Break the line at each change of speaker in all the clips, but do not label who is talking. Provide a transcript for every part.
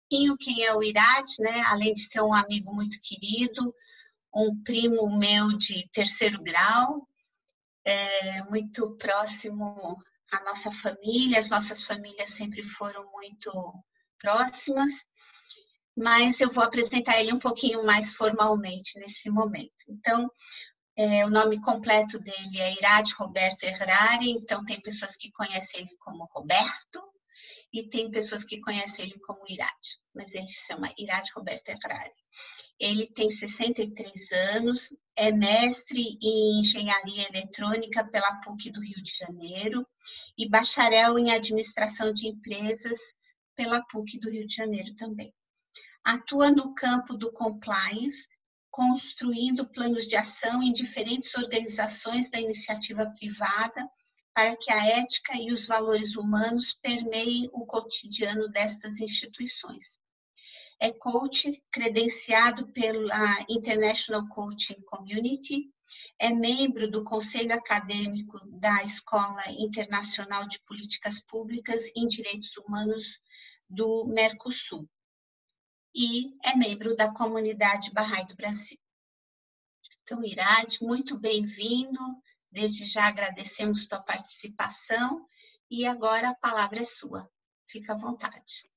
pouquinho quem é o Irad, né? Além de ser um amigo muito querido, um primo meu de terceiro grau, muito próximo à nossa família. As nossas famílias sempre foram muito próximas, mas eu vou apresentar ele um pouquinho mais formalmente nesse momento. Então, o nome completo dele é Irad Roberto Errari, então tem pessoas que conhecem ele como Roberto e tem pessoas que conhecem ele como Irad, mas ele se chama Irad Roberto Errari. Ele tem 63 anos, é mestre em Engenharia Eletrônica pela PUC do Rio de Janeiro e bacharel em Administração de Empresas pela PUC do Rio de Janeiro também. Atua no campo do compliance, construindo planos de ação em diferentes organizações da iniciativa privada para que a ética e os valores humanos permeiem o cotidiano destas instituições. É coach credenciado pela International Coaching Community, é membro do Conselho Acadêmico da Escola Internacional de Políticas Públicas em Direitos Humanos do Mercosul e é membro da Comunidade Bahá'í do Brasil. Então, Irad, muito bem-vindo. Desde já agradecemos tua participação e agora a palavra é sua. Fica à vontade.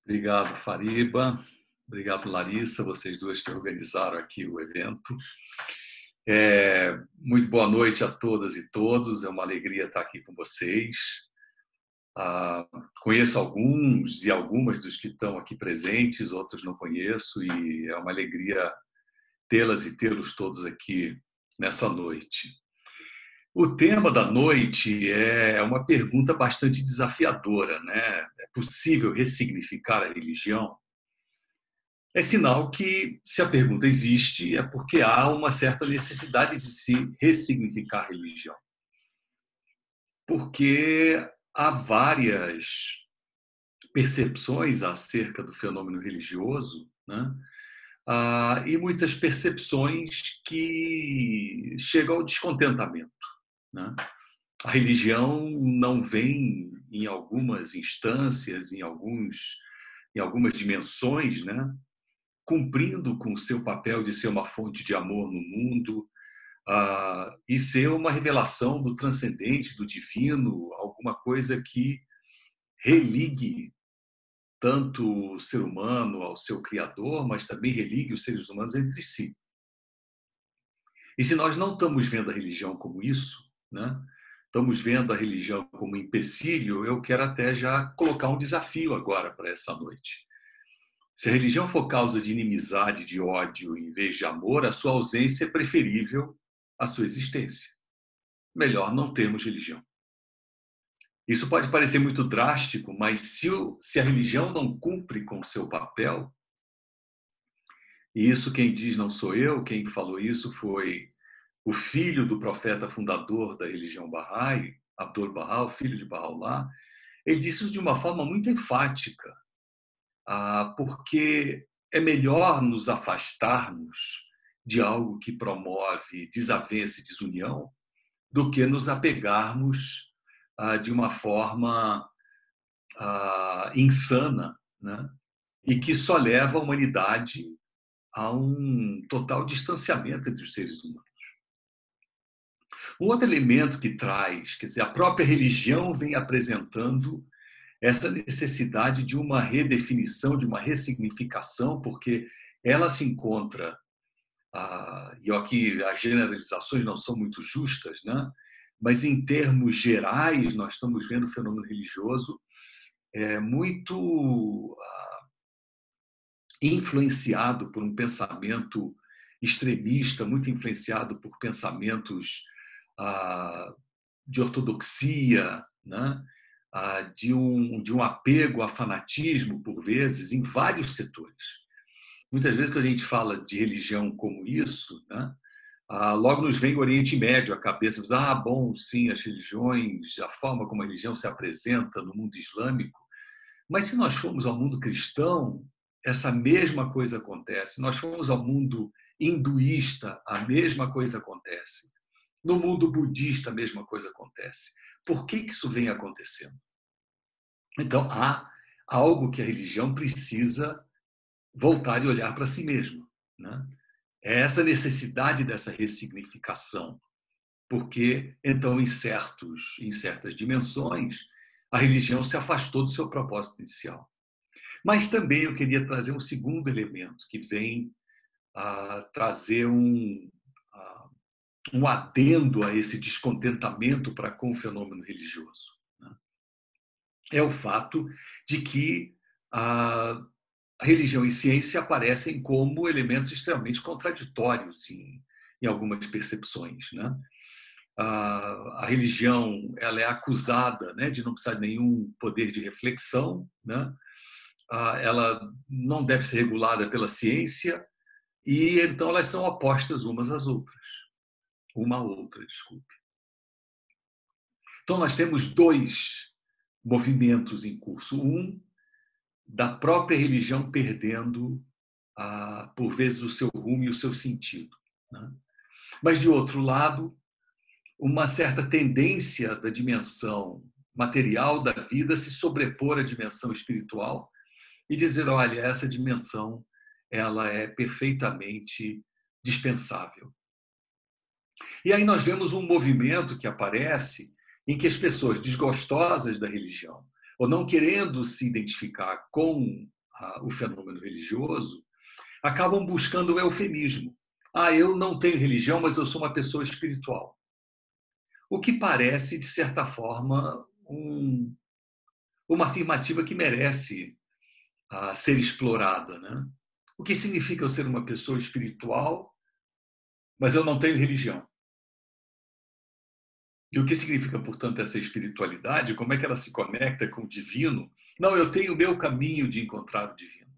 Obrigado, Fariba. Obrigado, Larissa, vocês duas que organizaram aqui o evento. Muito boa noite a todas e todos. É uma alegria estar aqui com vocês. Conheço alguns e algumas dos que estão aqui presentes, outros não conheço, e é uma alegria tê-las e tê-los todos aqui nessa noite. O tema da noite é uma pergunta bastante desafiadora, né? É possível ressignificar a religião? É sinal que, se a pergunta existe, é porque há uma certa necessidade de se ressignificar a religião. Porque há várias percepções acerca do fenômeno religioso, né? E muitas percepções que chegam ao descontentamento, né? A religião não vem, em algumas instâncias, em algumas dimensões, né? Cumprindo com o seu papel de ser uma fonte de amor no mundo, e ser uma revelação do transcendente, do divino, alguma coisa que religue tanto o ser humano ao seu Criador, mas também religue os seres humanos entre si. E se nós não estamos vendo a religião como isso, né? Estamos vendo a religião como um empecilho, eu quero até já colocar um desafio agora para essa noite. Se a religião for causa de inimizade, de ódio, em vez de amor, a sua ausência é preferível à sua existência. Melhor não termos religião. Isso pode parecer muito drástico, mas se a religião não cumpre com o seu papel, e isso quem diz não sou eu, quem falou isso foi o filho do profeta fundador da religião Bahá'í, Abdul-Bahá, o filho de Bahá'u'lláh, ele disse isso de uma forma muito enfática, porque é melhor nos afastarmos de algo que promove desavença e desunião do que nos apegarmos de uma forma insana, né? E que só leva a humanidade a um total distanciamento entre os seres humanos. Um outro elemento que traz, quer dizer, a própria religião vem apresentando essa necessidade de uma redefinição, de uma ressignificação, porque ela se encontra, e aqui as generalizações não são muito justas, né? Mas em termos gerais nós estamos vendo o fenômeno religioso muito influenciado por um pensamento extremista, muito influenciado por pensamentos de ortodoxia, né? De um apego a fanatismo, por vezes, em vários setores. Muitas vezes, quando a gente fala de religião como isso, né? Logo nos vem o Oriente Médio à cabeça. Bom, sim, as religiões, a forma como a religião se apresenta no mundo islâmico. Mas se nós formos ao mundo cristão, essa mesma coisa acontece. Se nós formos ao mundo hinduísta, a mesma coisa acontece. No mundo budista, a mesma coisa acontece. Por que isso vem acontecendo? Então, há algo que a religião precisa voltar e olhar para si mesma, né? É essa necessidade dessa ressignificação, porque então em certas dimensões a religião se afastou do seu propósito inicial. Mas também eu queria trazer um segundo elemento que vem trazer um adendo a esse descontentamento para com o fenômeno religioso, né? É o fato de que a religião e ciência aparecem como elementos extremamente contraditórios em algumas percepções, né? A religião ela é acusada, né, de não precisar de nenhum poder de reflexão, né? Ela não deve ser regulada pela ciência e então elas são opostas umas às outras, uma à outra, desculpe. Então nós temos dois movimentos em curso. Um da própria religião perdendo, por vezes, o seu rumo e o seu sentido, né? Mas, de outro lado, uma certa tendência da dimensão material da vida se sobrepor à dimensão espiritual e dizer, olha, essa dimensão ela é perfeitamente dispensável. E aí nós vemos um movimento que aparece em que as pessoas desgostosas da religião, ou não querendo se identificar com o fenômeno religioso, acabam buscando o eufemismo. Eu não tenho religião, mas eu sou uma pessoa espiritual. O que parece, de certa forma, uma afirmativa que merece ser explorada, né? O que significa eu ser uma pessoa espiritual, mas eu não tenho religião? E o que significa, portanto, essa espiritualidade? Como é que ela se conecta com o divino? Não, eu tenho o meu caminho de encontrar o divino.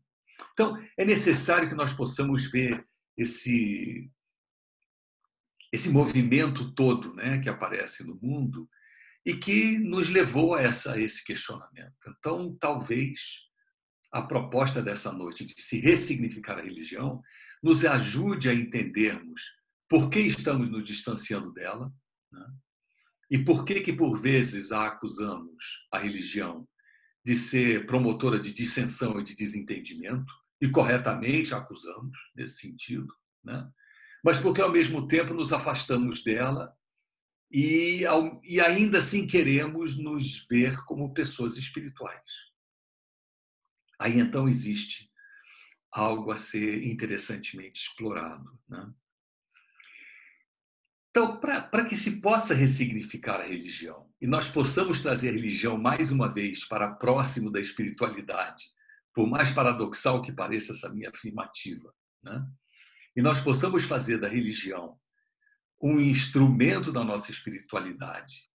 Então, é necessário que nós possamos ver esse movimento todo, né, que aparece no mundo e que nos levou a esse questionamento. Então, talvez a proposta dessa noite de se ressignificar a religião nos ajude a entendermos por que estamos nos distanciando dela, né? E por que por vezes a acusamos, a religião, de ser promotora de dissensão e de desentendimento, e corretamente a acusamos nesse sentido, né? Mas porque ao mesmo tempo nos afastamos dela e ainda assim queremos nos ver como pessoas espirituais. Aí então existe algo a ser interessantemente explorado, né? Então, para que se possa ressignificar a religião e nós possamos trazer a religião mais uma vez para próximo da espiritualidade, por mais paradoxal que pareça essa minha afirmativa, né? E nós possamos fazer da religião um instrumento da nossa espiritualidade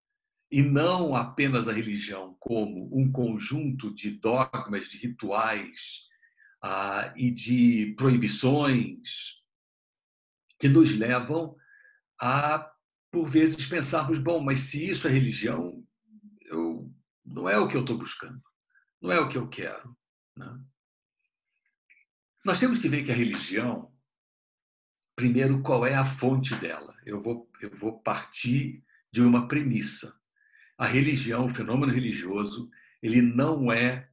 e não apenas a religião como um conjunto de dogmas, de rituais e de proibições que nos levam a, por vezes, pensarmos, bom, mas se isso é religião, não é o que eu estou buscando, não é o que eu quero, né? Nós temos que ver que a religião, primeiro, qual é a fonte dela? Eu vou partir de uma premissa. A religião, o fenômeno religioso, ele não é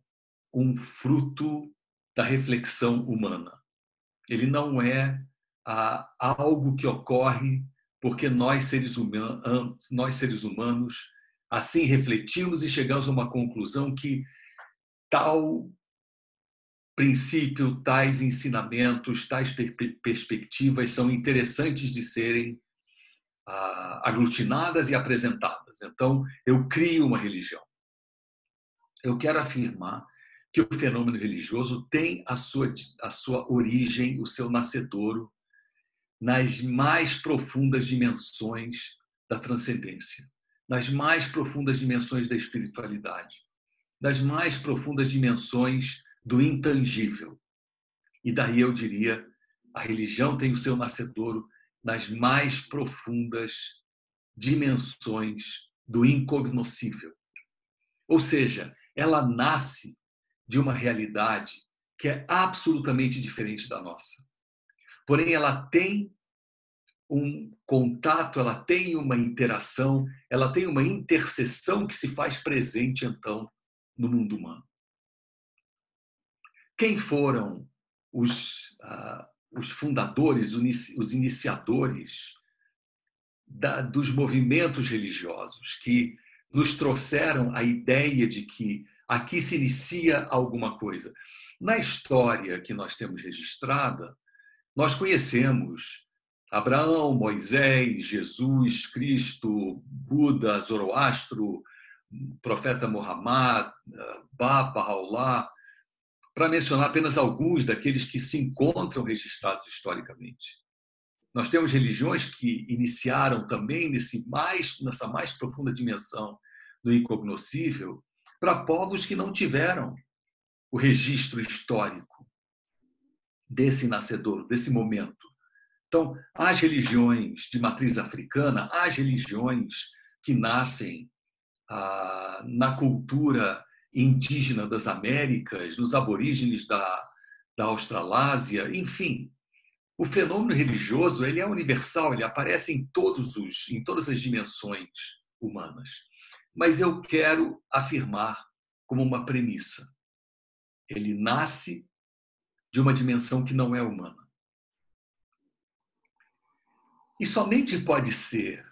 um fruto da reflexão humana. Ele não é algo que ocorre porque nós seres humanos assim refletimos e chegamos a uma conclusão que tal princípio, tais ensinamentos, tais perspectivas são interessantes de serem aglutinadas e apresentadas. Então, eu crio uma religião. Eu quero afirmar que o fenômeno religioso tem a sua origem, o seu nascedouro, nas mais profundas dimensões da transcendência, nas mais profundas dimensões da espiritualidade, das mais profundas dimensões do intangível. E daí eu diria, a religião tem o seu nascedouro nas mais profundas dimensões do incognoscível. Ou seja, ela nasce de uma realidade que é absolutamente diferente da nossa. Porém, ela tem um contato, ela tem uma interação, ela tem uma interseção que se faz presente, então, no mundo humano. quem foram os fundadores, os iniciadores dos movimentos religiosos que nos trouxeram a ideia de que aqui se inicia alguma coisa. Na história que nós temos registrada, nós conhecemos Abraão, Moisés, Jesus, Cristo, Buda, Zoroastro, profeta Muhammad, Baha'u'lláh, para mencionar apenas alguns daqueles que se encontram registrados historicamente. Nós temos religiões que iniciaram também nessa mais profunda dimensão do incognoscível para povos que não tiveram o registro histórico desse nascedouro, desse momento. Então, as religiões de matriz africana, as religiões que nascem na cultura indígena das Américas, nos aborígenes da Australásia, enfim. O fenômeno religioso ele é universal, ele aparece em todas as dimensões humanas. Mas eu quero afirmar como uma premissa. Ele nasce de uma dimensão que não é humana. E somente pode ser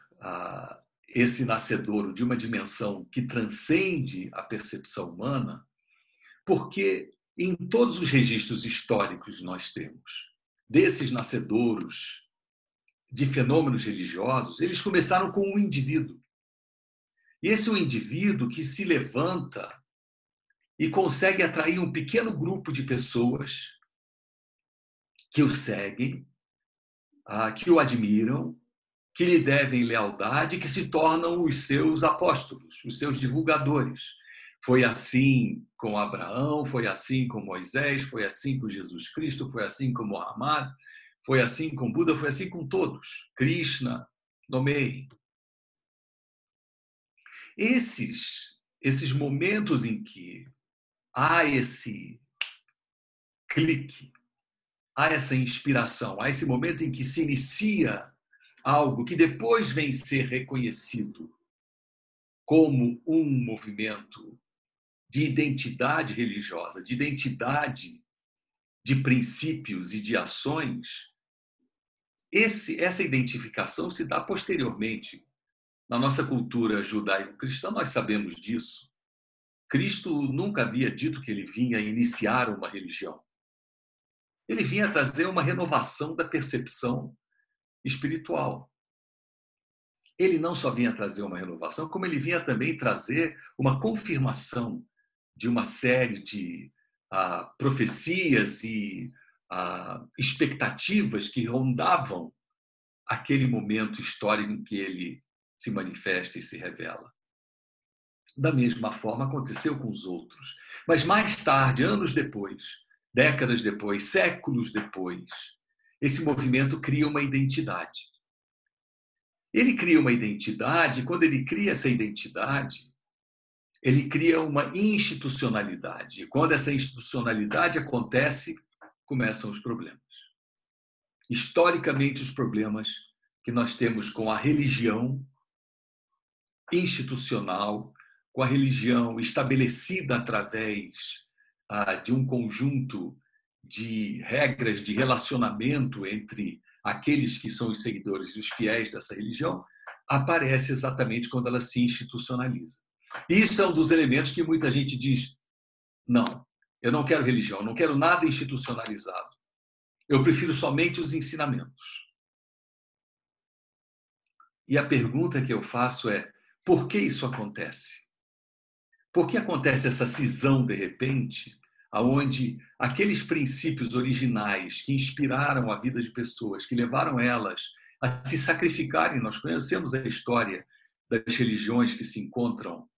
esse nascedouro de uma dimensão que transcende a percepção humana, porque em todos os registros históricos nós temos desses nascedouros de fenômenos religiosos, eles começaram com um indivíduo. E esse é um indivíduo que se levanta e consegue atrair um pequeno grupo de pessoas que o seguem, que o admiram, que lhe devem lealdade, que se tornam os seus apóstolos, os seus divulgadores. Foi assim com Abraão, foi assim com Moisés, foi assim com Jesus Cristo, foi assim com Muhammad, foi assim com Buda, foi assim com todos. Krishna, nomeiem. Esses momentos em que há esse clique, há essa inspiração, há esse momento em que se inicia algo que depois vem ser reconhecido como um movimento de identidade religiosa, de identidade de princípios e de ações, essa identificação se dá posteriormente. Na nossa cultura judaico-cristã, nós sabemos disso. Cristo nunca havia dito que ele vinha iniciar uma religião. Ele vinha trazer uma renovação da percepção espiritual. Ele não só vinha trazer uma renovação, como ele vinha também trazer uma confirmação de uma série de profecias e expectativas que rondavam aquele momento histórico em que ele se manifesta e se revela. Da mesma forma aconteceu com os outros. Mas mais tarde, anos depois, décadas depois, séculos depois, esse movimento cria uma identidade. Ele cria uma identidade, e quando ele cria essa identidade, ele cria uma institucionalidade. E quando essa institucionalidade acontece, começam os problemas. Historicamente, os problemas que nós temos com a religião institucional, com a religião estabelecida através de um conjunto de regras de relacionamento entre aqueles que são os seguidores e os fiéis dessa religião, aparece exatamente quando ela se institucionaliza. Isso é um dos elementos que muita gente diz: não, eu não quero religião, eu não quero nada institucionalizado. Eu prefiro somente os ensinamentos. E a pergunta que eu faço é: por que isso acontece? Por que acontece essa cisão, de repente, onde aqueles princípios originais que inspiraram a vida de pessoas, que levaram elas a se sacrificarem? Nós conhecemos a história das religiões que se encontram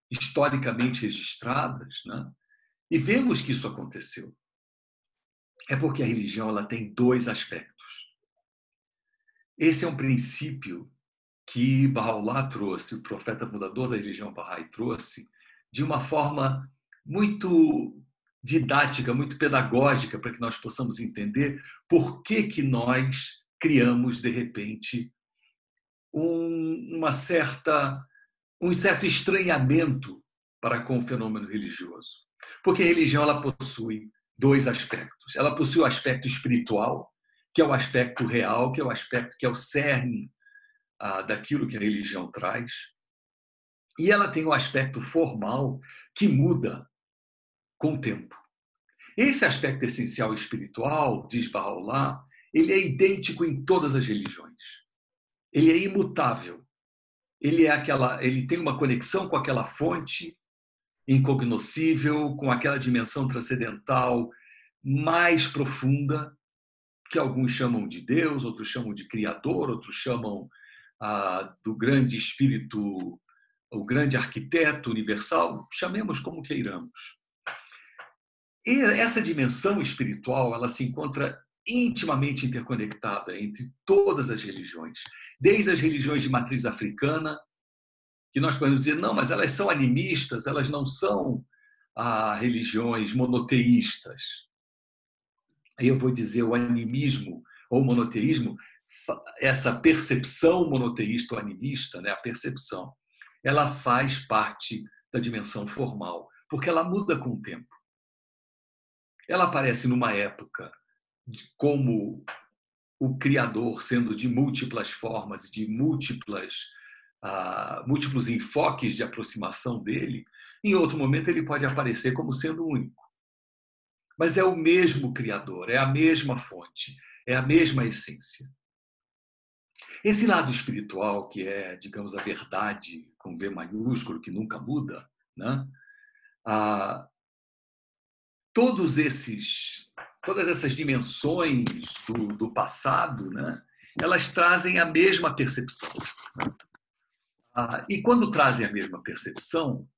historicamente registradas, né? E vemos que isso aconteceu. É porque a religião ela tem dois aspectos. Esse é um princípio que Baha'u'lláh trouxe, o profeta fundador da religião Bahá'í trouxe, de uma forma muito didática, muito pedagógica, para que nós possamos entender por que nós criamos, de repente, um certo estranhamento para com o fenômeno religioso. Porque a religião ela possui dois aspectos. Ela possui o aspecto espiritual, que é o aspecto real, que é o aspecto que é o cerne daquilo que a religião traz. E ela tem o aspecto formal, que muda com o tempo. Esse aspecto essencial espiritual, diz Bahá'u'lláh, ele é idêntico em todas as religiões. Ele é imutável. Ele tem uma conexão com aquela fonte incognoscível, com aquela dimensão transcendental mais profunda, que alguns chamam de Deus, outros chamam de Criador, outros chamam do grande espírito, o grande arquiteto universal, chamemos como queiramos. E essa dimensão espiritual, ela se encontra intimamente interconectada entre todas as religiões, desde as religiões de matriz africana, que nós podemos dizer, não, mas elas são animistas, elas não são religiões monoteístas. Aí eu vou dizer o animismo ou monoteísmo, essa percepção monoteísta ou animista, né, a percepção, ela faz parte da dimensão formal, porque ela muda com o tempo. Ela aparece numa época como o Criador, sendo de múltiplas formas, de múltiplos enfoques de aproximação dele. Em outro momento, ele pode aparecer como sendo único. Mas é o mesmo Criador, é a mesma fonte, é a mesma essência. Esse lado espiritual, que é, digamos, a verdade com V maiúsculo, que nunca muda, né? Todas essas dimensões do passado, né? Elas trazem a mesma percepção. E quando trazem a mesma percepção,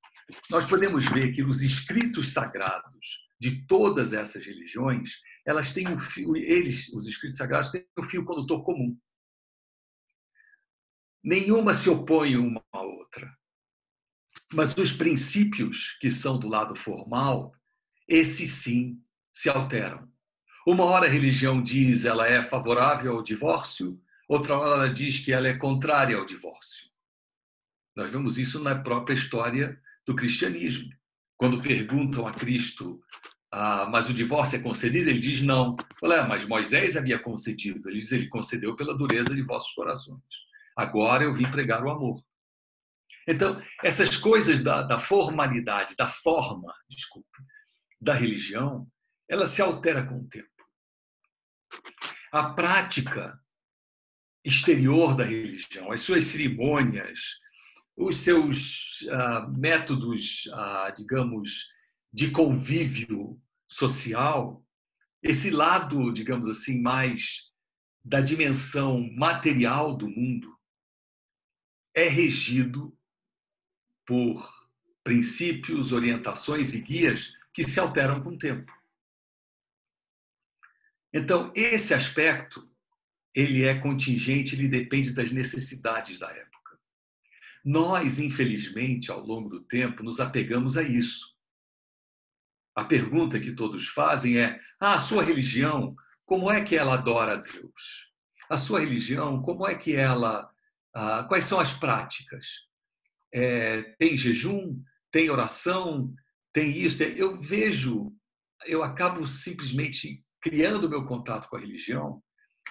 nós podemos ver que os escritos sagrados de todas essas religiões, elas têm um fio, os escritos sagrados, têm um fio condutor comum. Nenhuma se opõe uma à outra. Mas os princípios que são do lado formal, esses sim se alteram. Uma hora a religião diz ela é favorável ao divórcio, outra hora ela diz que ela é contrária ao divórcio. Nós vemos isso na própria história do cristianismo. Quando perguntam a Cristo, mas o divórcio é concedido? Ele diz não. Mas Moisés havia concedido. Ele diz, ele concedeu pela dureza de vossos corações. Agora eu vim pregar o amor. Então, essas coisas da formalidade, da forma, da religião, ela se altera com o tempo. A prática exterior da religião, as suas cerimônias, os seus métodos, digamos, de convívio social, esse lado, digamos assim, mais da dimensão material do mundo, é regido por princípios, orientações e guias que se alteram com o tempo. Então, esse aspecto, ele é contingente, ele depende das necessidades da época. Nós, infelizmente, ao longo do tempo, nos apegamos a isso. A pergunta que todos fazem é: a sua religião, como é que ela adora a Deus? A sua religião, como é que ela... quais são as práticas? Tem jejum? Tem oração? Tem isso? Eu acabo simplesmente criando o meu contato com a religião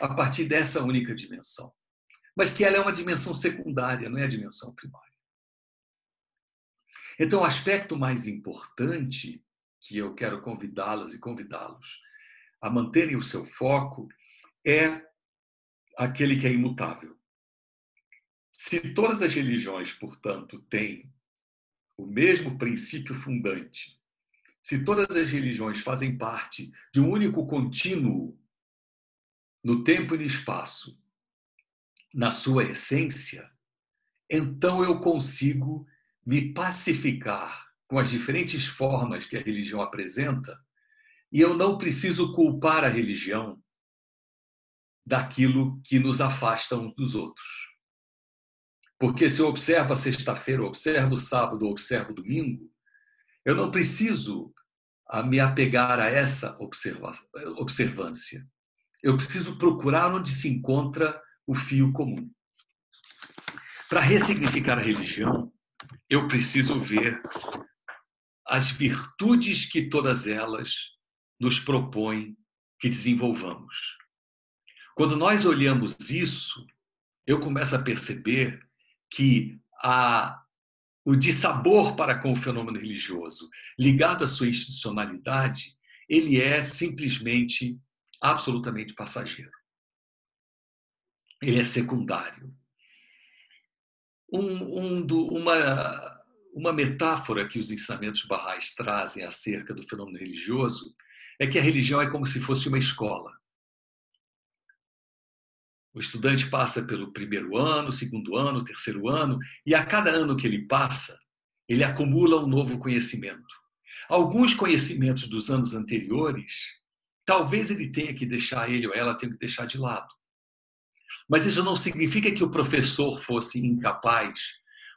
a partir dessa única dimensão. Mas que ela é uma dimensão secundária, não é a dimensão primária. Então, o aspecto mais importante que eu quero convidá-las e convidá-los a manterem o seu foco é aquele que é imutável. Se todas as religiões, portanto, têm o mesmo princípio fundante, se todas as religiões fazem parte de um único contínuo no tempo e no espaço, na sua essência, então eu consigo me pacificar com as diferentes formas que a religião apresenta e eu não preciso culpar a religião daquilo que nos afasta uns dos outros. Porque se eu observo a sexta-feira, eu observo o sábado, eu observo o domingo, eu não preciso me apegar a essa observância. Eu preciso procurar onde se encontra o fio comum. Para ressignificar a religião, eu preciso ver as virtudes que todas elas nos propõem que desenvolvamos. Quando nós olhamos isso, eu começo a perceber que o dissabor para com o fenômeno religioso, ligado à sua institucionalidade, ele é simplesmente, absolutamente passageiro. Ele é secundário. Uma metáfora que os ensinamentos bahá'ís trazem acerca do fenômeno religioso é que a religião é como se fosse uma escola. O estudante passa pelo primeiro ano, segundo ano, terceiro ano, e a cada ano que ele passa, ele acumula um novo conhecimento. Alguns conhecimentos dos anos anteriores, talvez ele ou ela tenha que deixar de lado. Mas isso não significa que o professor fosse incapaz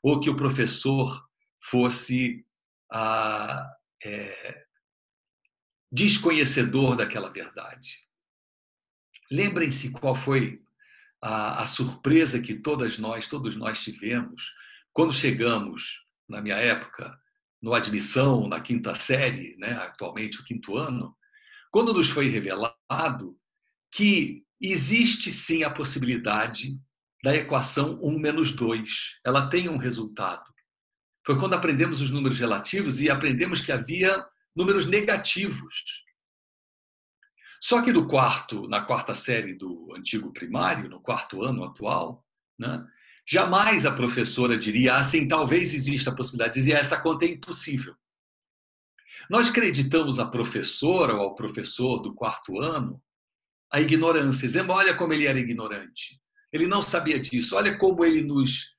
ou que o professor fosse desconhecedor daquela verdade. Lembrem-se qual foi a surpresa que todos nós tivemos quando chegamos, na minha época, no admissão, na quinta série, né, atualmente o quinto ano, quando nos foi revelado que existe sim a possibilidade da equação 1 menos 2. Ela tem um resultado. Foi quando aprendemos os números relativos e aprendemos que havia números negativos. Só que na quarta série do antigo primário, no quarto ano atual, né, jamais a professora diria assim, talvez exista a possibilidade, dizia essa conta é impossível. Nós acreditamos à professora ou ao professor do quarto ano a ignorância, dizendo, olha como ele era ignorante. Ele não sabia disso, olha como ele nos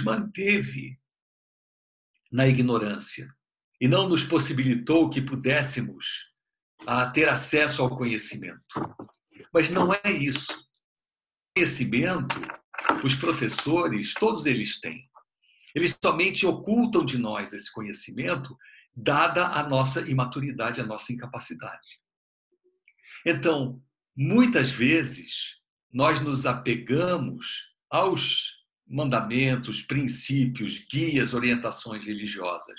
manteve na ignorância e não nos possibilitou que pudéssemos ter acesso ao conhecimento. Mas não é isso. O conhecimento, os professores, todos eles têm. Eles somente ocultam de nós esse conhecimento, dada a nossa imaturidade, a nossa incapacidade. Então, muitas vezes, nós nos apegamos aos mandamentos, princípios, guias, orientações religiosas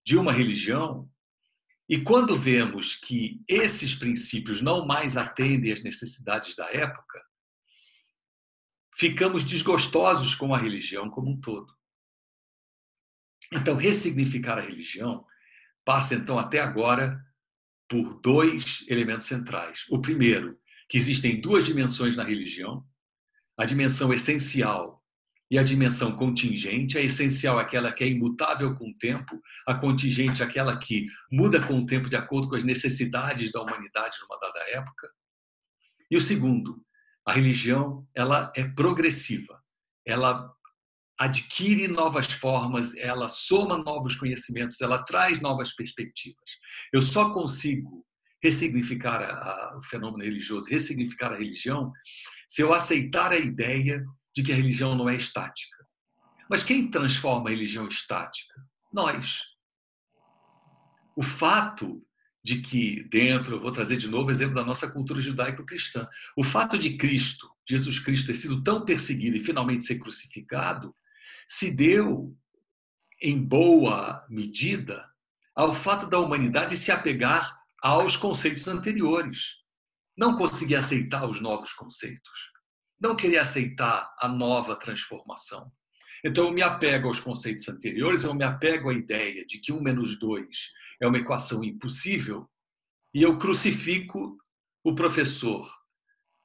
de uma religião, e quando vemos que esses princípios não mais atendem às necessidades da época, ficamos desgostosos com a religião como um todo. Então, ressignificar a religião passa, então, até agora, por dois elementos centrais. O primeiro, que existem duas dimensões na religião, a dimensão essencial e a dimensão contingente. A essencial é aquela que é imutável com o tempo, a contingente é aquela que muda com o tempo de acordo com as necessidades da humanidade numa dada época. E o segundo, a religião, ela é progressiva, ela adquire novas formas, ela soma novos conhecimentos, ela traz novas perspectivas. Eu só consigo ressignificar o fenômeno religioso, ressignificar a religião, se eu aceitar a ideia de que a religião não é estática. Mas quem transforma a religião estática? Nós. O fato de que eu vou trazer de novo o exemplo da nossa cultura judaico-cristã, o fato de Jesus Cristo, ter sido tão perseguido e finalmente ser crucificado, se deu, em boa medida, ao fato da humanidade se apegar aos conceitos anteriores. Não conseguir aceitar os novos conceitos. Não querer aceitar a nova transformação. Então, eu me apego aos conceitos anteriores, eu me apego à ideia de que 1 menos 2 é uma equação impossível, e eu crucifico o professor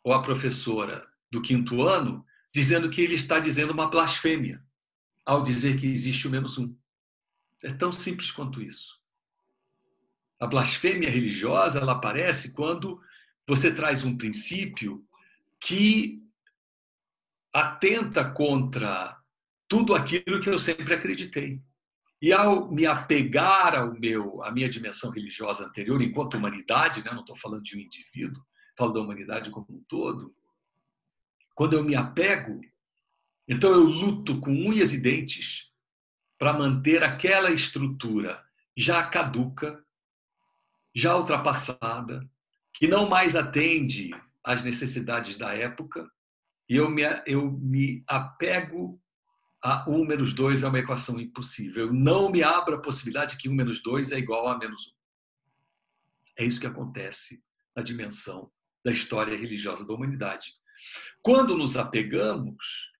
ou a professora do quinto ano, dizendo que ele está dizendo uma blasfêmia, ao dizer que existe o menos 1. É tão simples quanto isso. A blasfêmia religiosa, ela aparece quando você traz um princípio que atenta contra tudo aquilo que eu sempre acreditei. E ao me apegar à minha dimensão religiosa anterior, enquanto humanidade, né? Não estou falando de um indivíduo, falo da humanidade como um todo, quando eu me apego, então eu luto com unhas e dentes para manter aquela estrutura já caduca, já ultrapassada, que não mais atende às necessidades da época, e eu me apego 1 menos 2 é uma equação impossível. Não me abra a possibilidade de que 1 menos 2 é igual a menos 1. É isso que acontece na dimensão da história religiosa da humanidade. Quando nos apegamos,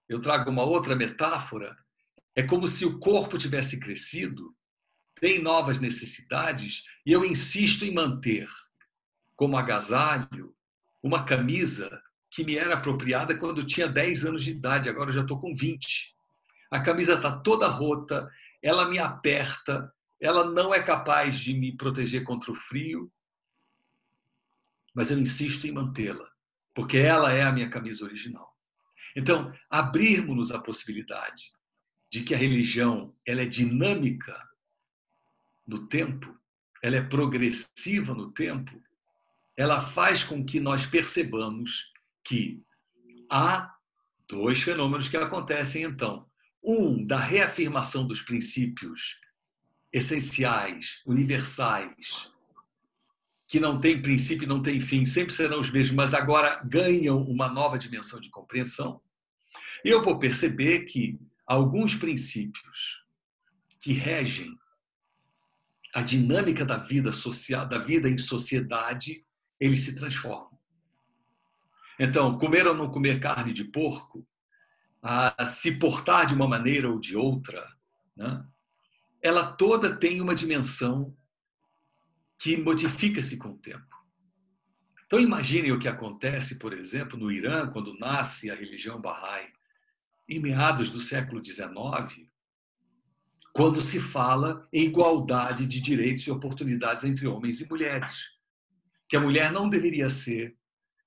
eu trago uma outra metáfora, é como se o corpo tivesse crescido, tem novas necessidades, e eu insisto em manter como agasalho uma camisa que me era apropriada quando eu tinha 10 anos de idade, agora eu já estou com 20. A camisa está toda rota, ela me aperta, ela não é capaz de me proteger contra o frio, mas eu insisto em mantê-la, porque ela é a minha camisa original. Então, abrirmos-nos à possibilidade de que a religião ela é dinâmica no tempo, ela é progressiva no tempo, ela faz com que nós percebamos que há dois fenômenos que acontecem então. Um, da reafirmação dos princípios essenciais, universais, que não tem princípio e não tem fim, sempre serão os mesmos, mas agora ganham uma nova dimensão de compreensão. E eu vou perceber que alguns princípios que regem a dinâmica da vida social, da vida em sociedade, eles se transformam. Então, comer ou não comer carne de porco, a se portar de uma maneira ou de outra, né? Ela toda tem uma dimensão que modifica-se com o tempo. Então, imaginem o que acontece, por exemplo, no Irã, quando nasce a religião Bahá'í, em meados do século XIX, quando se fala em igualdade de direitos e oportunidades entre homens e mulheres. Que a mulher não deveria ser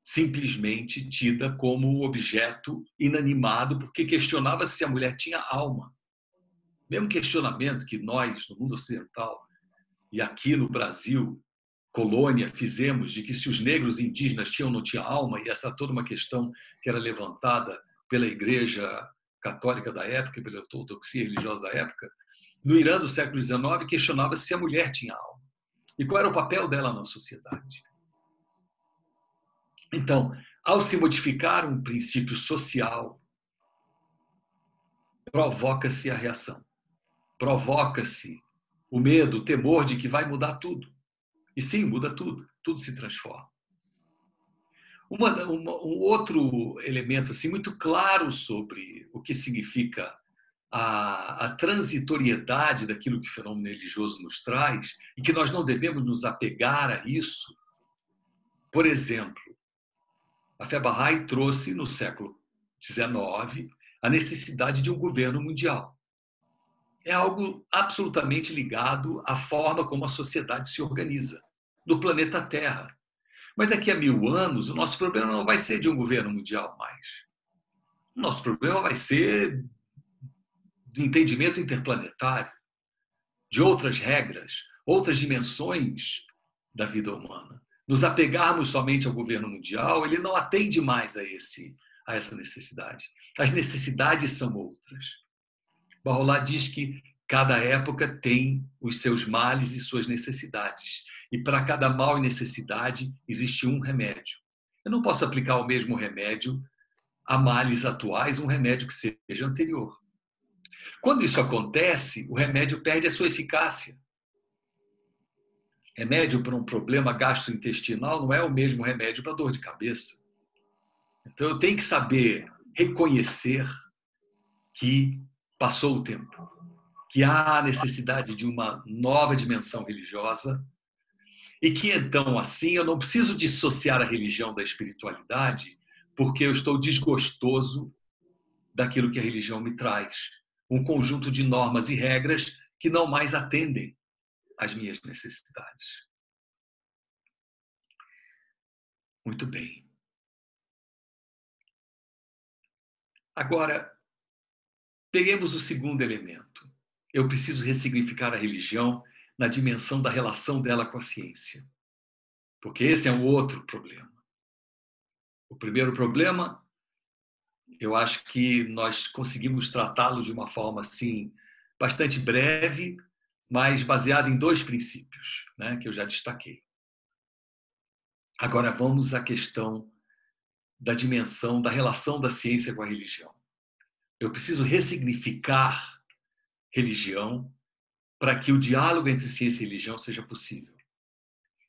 simplesmente tida como objeto inanimado, porque questionava se a mulher tinha alma. Mesmo questionamento que nós, no mundo ocidental, e aqui no Brasil, colônia, fizemos de que se os negros indígenas tinham ou não tinham alma, e essa toda uma questão que era levantada pela Igreja Católica da época, pela ortodoxia religiosa da época, no Irã do século XIX, questionava-se se a mulher tinha alma. E qual era o papel dela na sociedade. Então, ao se modificar um princípio social, provoca-se a reação. Provoca-se o medo, o temor de que vai mudar tudo. E sim, muda tudo. Tudo se transforma. Um outro elemento assim, muito claro sobre o que significa a transitoriedade daquilo que o fenômeno religioso nos traz e que nós não devemos nos apegar a isso. Por exemplo, a fé Bahá'í trouxe no século XIX a necessidade de um governo mundial. É algo absolutamente ligado à forma como a sociedade se organiza no planeta Terra. Mas daqui a 1000 anos, o nosso problema não vai ser de um governo mundial mais. O nosso problema vai ser de entendimento interplanetário, de outras regras, outras dimensões da vida humana. Nos apegarmos somente ao governo mundial, ele não atende mais a essa necessidade. As necessidades são outras. Bahá'u'lláh diz que cada época tem os seus males e suas necessidades. E para cada mal e necessidade existe um remédio. Eu não posso aplicar o mesmo remédio a males atuais, um remédio que seja anterior. Quando isso acontece, o remédio perde a sua eficácia. Remédio para um problema gastrointestinal não é o mesmo remédio para dor de cabeça. Então eu tenho que saber reconhecer que passou o tempo, que há a necessidade de uma nova dimensão religiosa e que então assim eu não preciso dissociar a religião da espiritualidade porque eu estou desgostoso daquilo que a religião me traz. Um conjunto de normas e regras que não mais atendem às minhas necessidades. Muito bem. Agora, peguemos o segundo elemento. Eu preciso ressignificar a religião na dimensão da relação dela com a ciência. Porque esse é um outro problema. O primeiro problema, eu acho que nós conseguimos tratá-lo de uma forma assim, bastante breve, mas baseado em 2 princípios, né, que eu já destaquei. Agora vamos à questão da dimensão da relação da ciência com a religião. Eu preciso ressignificar religião para que o diálogo entre ciência e religião seja possível.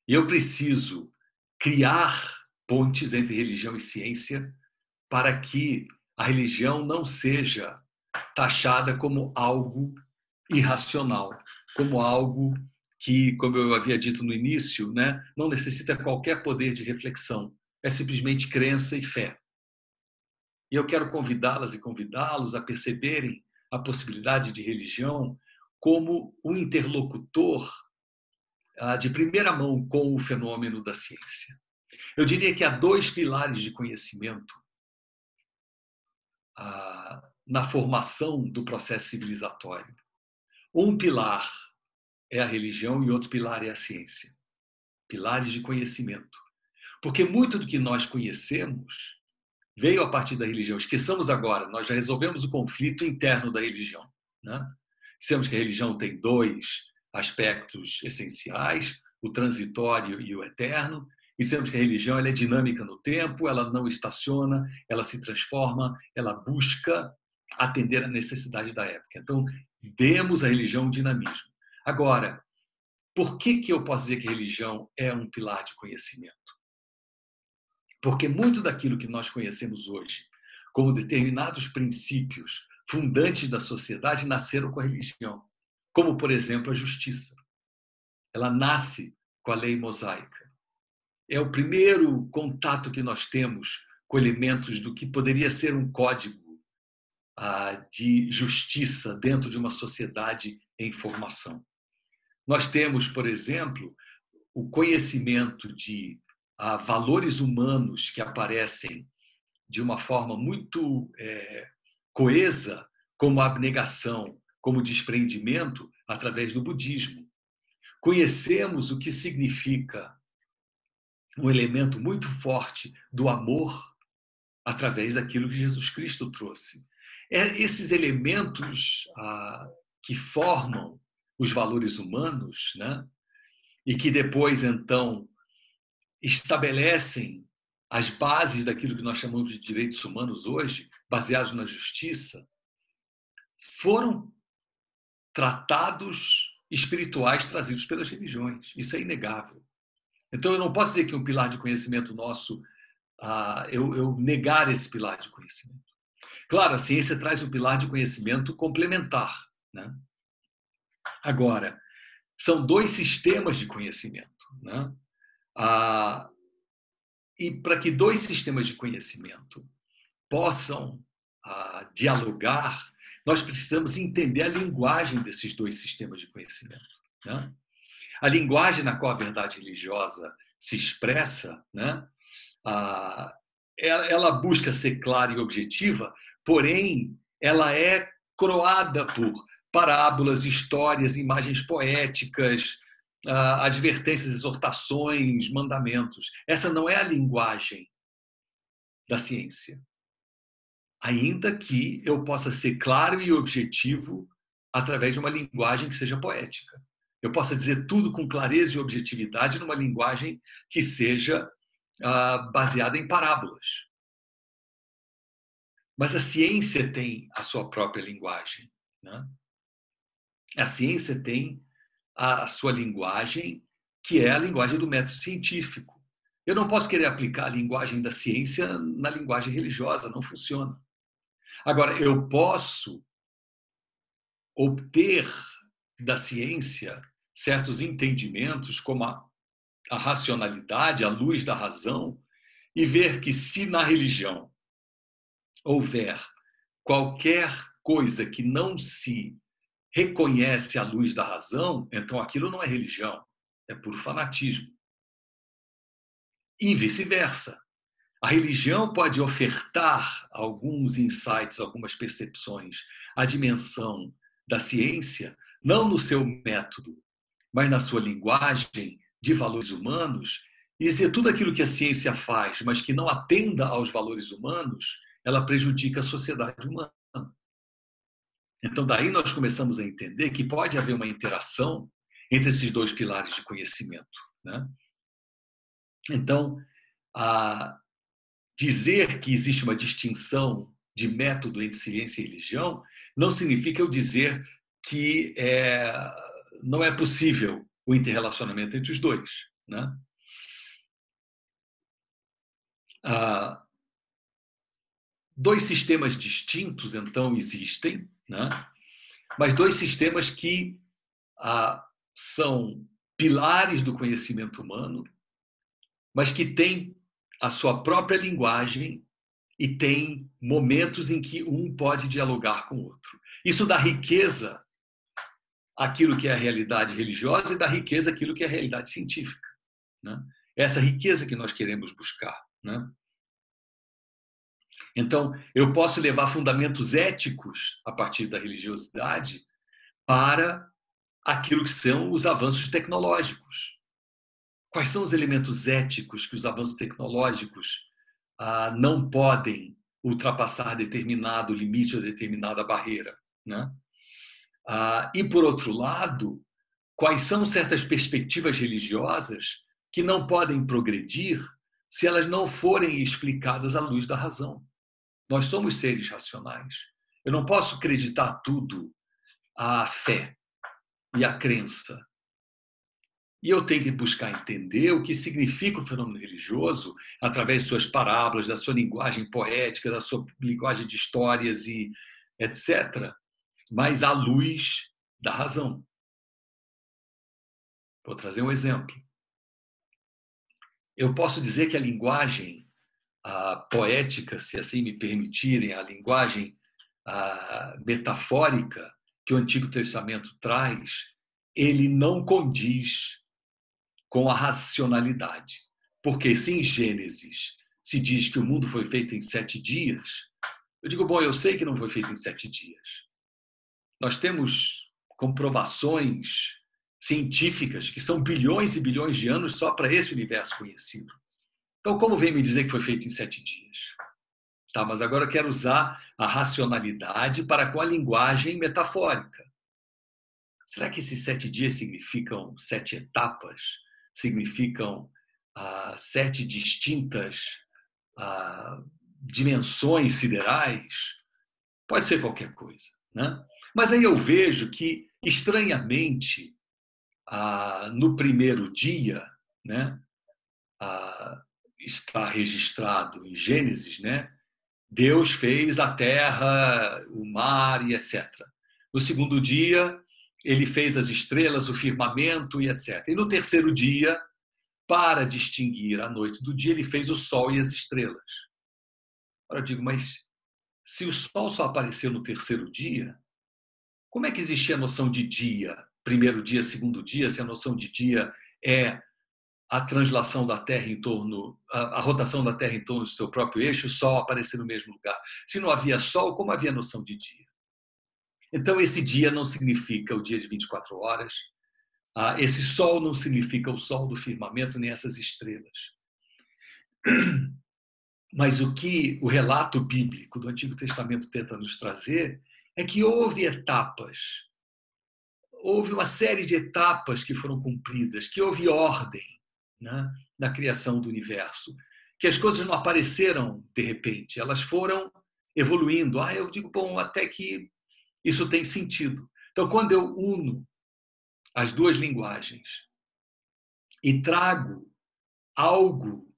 E eu preciso criar pontes entre religião e ciência para que a religião não seja taxada como algo irracional, como algo que, como eu havia dito no início, né, não necessita qualquer poder de reflexão. É simplesmente crença e fé. E eu quero convidá-las e convidá-los a perceberem a possibilidade de religião como um interlocutor de primeira mão com o fenômeno da ciência. Eu diria que há dois pilares de conhecimento na formação do processo civilizatório. Um pilar é a religião e outro pilar é a ciência. Pilares de conhecimento. Porque muito do que nós conhecemos veio a partir da religião. Esqueçamos agora, nós já resolvemos o conflito interno da religião, né? Dissemos que a religião tem dois aspectos essenciais, o transitório e o eterno. Dissemos que a religião ela é dinâmica no tempo, ela não estaciona, ela se transforma, ela busca atender à necessidade da época. Então, demos à religião um dinamismo. Agora, por que eu posso dizer que a religião é um pilar de conhecimento? Porque muito daquilo que nós conhecemos hoje como determinados princípios fundantes da sociedade nasceram com a religião. Como, por exemplo, a justiça. Ela nasce com a lei mosaica. É o primeiro contato que nós temos com elementos do que poderia ser um código de justiça dentro de uma sociedade em formação. Nós temos, por exemplo, o conhecimento de valores humanos que aparecem de uma forma muito coesa, como a abnegação, como o desprendimento, através do budismo. Conhecemos o que significa um elemento muito forte do amor através daquilo que Jesus Cristo trouxe. Esses elementos que formam os valores humanos, né? E que depois, então, estabelecem as bases daquilo que nós chamamos de direitos humanos hoje, baseados na justiça, foram tratados espirituais trazidos pelas religiões. Isso é inegável. Então, eu não posso dizer que um pilar de conhecimento nosso, eu negar esse pilar de conhecimento. Claro, a ciência traz um pilar de conhecimento complementar, né? Agora, são dois sistemas de conhecimento, né? E para que dois sistemas de conhecimento possam dialogar, nós precisamos entender a linguagem desses dois sistemas de conhecimento, né? A linguagem na qual a verdade religiosa se expressa, né? Ela busca ser clara e objetiva, porém, ela é croada por parábolas, histórias, imagens poéticas, advertências, exortações, mandamentos. Essa não é a linguagem da ciência. Ainda que eu possa ser claro e objetivo através de uma linguagem que seja poética. Eu possa dizer tudo com clareza e objetividade numa linguagem que seja baseada em parábolas. Mas a ciência tem a sua própria linguagem, né? A ciência tem a sua linguagem, que é a linguagem do método científico. Eu não posso querer aplicar a linguagem da ciência na linguagem religiosa, não funciona. Agora, eu posso obter da ciência certos entendimentos, como a racionalidade, a luz da razão, e ver que se na religião houver qualquer coisa que não se reconhece à luz da razão, então aquilo não é religião, é puro fanatismo. E vice-versa. A religião pode ofertar alguns insights, algumas percepções, à dimensão da ciência, não no seu método, mas na sua linguagem de valores humanos, e dizer tudo aquilo que a ciência faz, mas que não atenda aos valores humanos, ela prejudica a sociedade humana. Então, daí nós começamos a entender que pode haver uma interação entre esses dois pilares de conhecimento, né? Então, dizer que existe uma distinção de método entre ciência e religião, não significa eu dizer que não é possível o interrelacionamento entre os dois, né? Dois sistemas distintos, então, existem, né? Mas dois sistemas que são pilares do conhecimento humano, mas que têm a sua própria linguagem e tem momentos em que um pode dialogar com o outro. Isso dá riqueza àquilo que é a realidade religiosa e dá riqueza àquilo que é a realidade científica, né? Essa riqueza que nós queremos buscar, né? Então, eu posso levar fundamentos éticos a partir da religiosidade para aquilo que são os avanços tecnológicos. Quais são os elementos éticos que os avanços tecnológicos não podem ultrapassar determinado limite ou determinada barreira, né? E, por outro lado, quais são certas perspectivas religiosas que não podem progredir se elas não forem explicadas à luz da razão? Nós somos seres racionais. Eu não posso acreditar tudo à fé e à crença. E eu tenho que buscar entender o que significa o fenômeno religioso através de suas parábolas, da sua linguagem poética, da sua linguagem de histórias e etc., mas à luz da razão. Vou trazer um exemplo. Eu posso dizer que a linguagem poética, se assim me permitirem, a linguagem metafórica que o Antigo Testamento traz, ele não condiz com a racionalidade. Porque se em Gênesis se diz que o mundo foi feito em 7 dias, eu digo, bom, eu sei que não foi feito em 7 dias. Nós temos comprovações científicas que são bilhões e bilhões de anos só para esse universo conhecido. Então, como vem me dizer que foi feito em 7 dias? Tá, mas agora eu quero usar a racionalidade para com a linguagem metafórica. Será que esses 7 dias significam 7 etapas? Significam 7 distintas dimensões siderais? Pode ser qualquer coisa, né? Mas aí eu vejo que, estranhamente, no primeiro dia, né, está registrado em Gênesis, né, Deus fez a terra, o mar e etc. No segundo dia, ele fez as estrelas, o firmamento e etc. E no terceiro dia, para distinguir a noite do dia, ele fez o sol e as estrelas. Agora eu digo, mas se o sol só apareceu no terceiro dia, como é que existia a noção de dia? Primeiro dia, segundo dia, se a noção de dia é a translação da Terra em torno, a rotação da Terra em torno do seu próprio eixo, o Sol aparecer no mesmo lugar. Se não havia Sol, como havia noção de dia? Então, esse dia não significa o dia de 24 horas, esse Sol não significa o Sol do firmamento, nem essas estrelas. Mas o que o relato bíblico do Antigo Testamento tenta nos trazer é que houve etapas, houve uma série de etapas que foram cumpridas, que houve ordem, né, na criação do universo, que as coisas não apareceram de repente, elas foram evoluindo. Eu digo, bom, até que isso tem sentido. Então, quando eu uno as duas linguagens e trago algo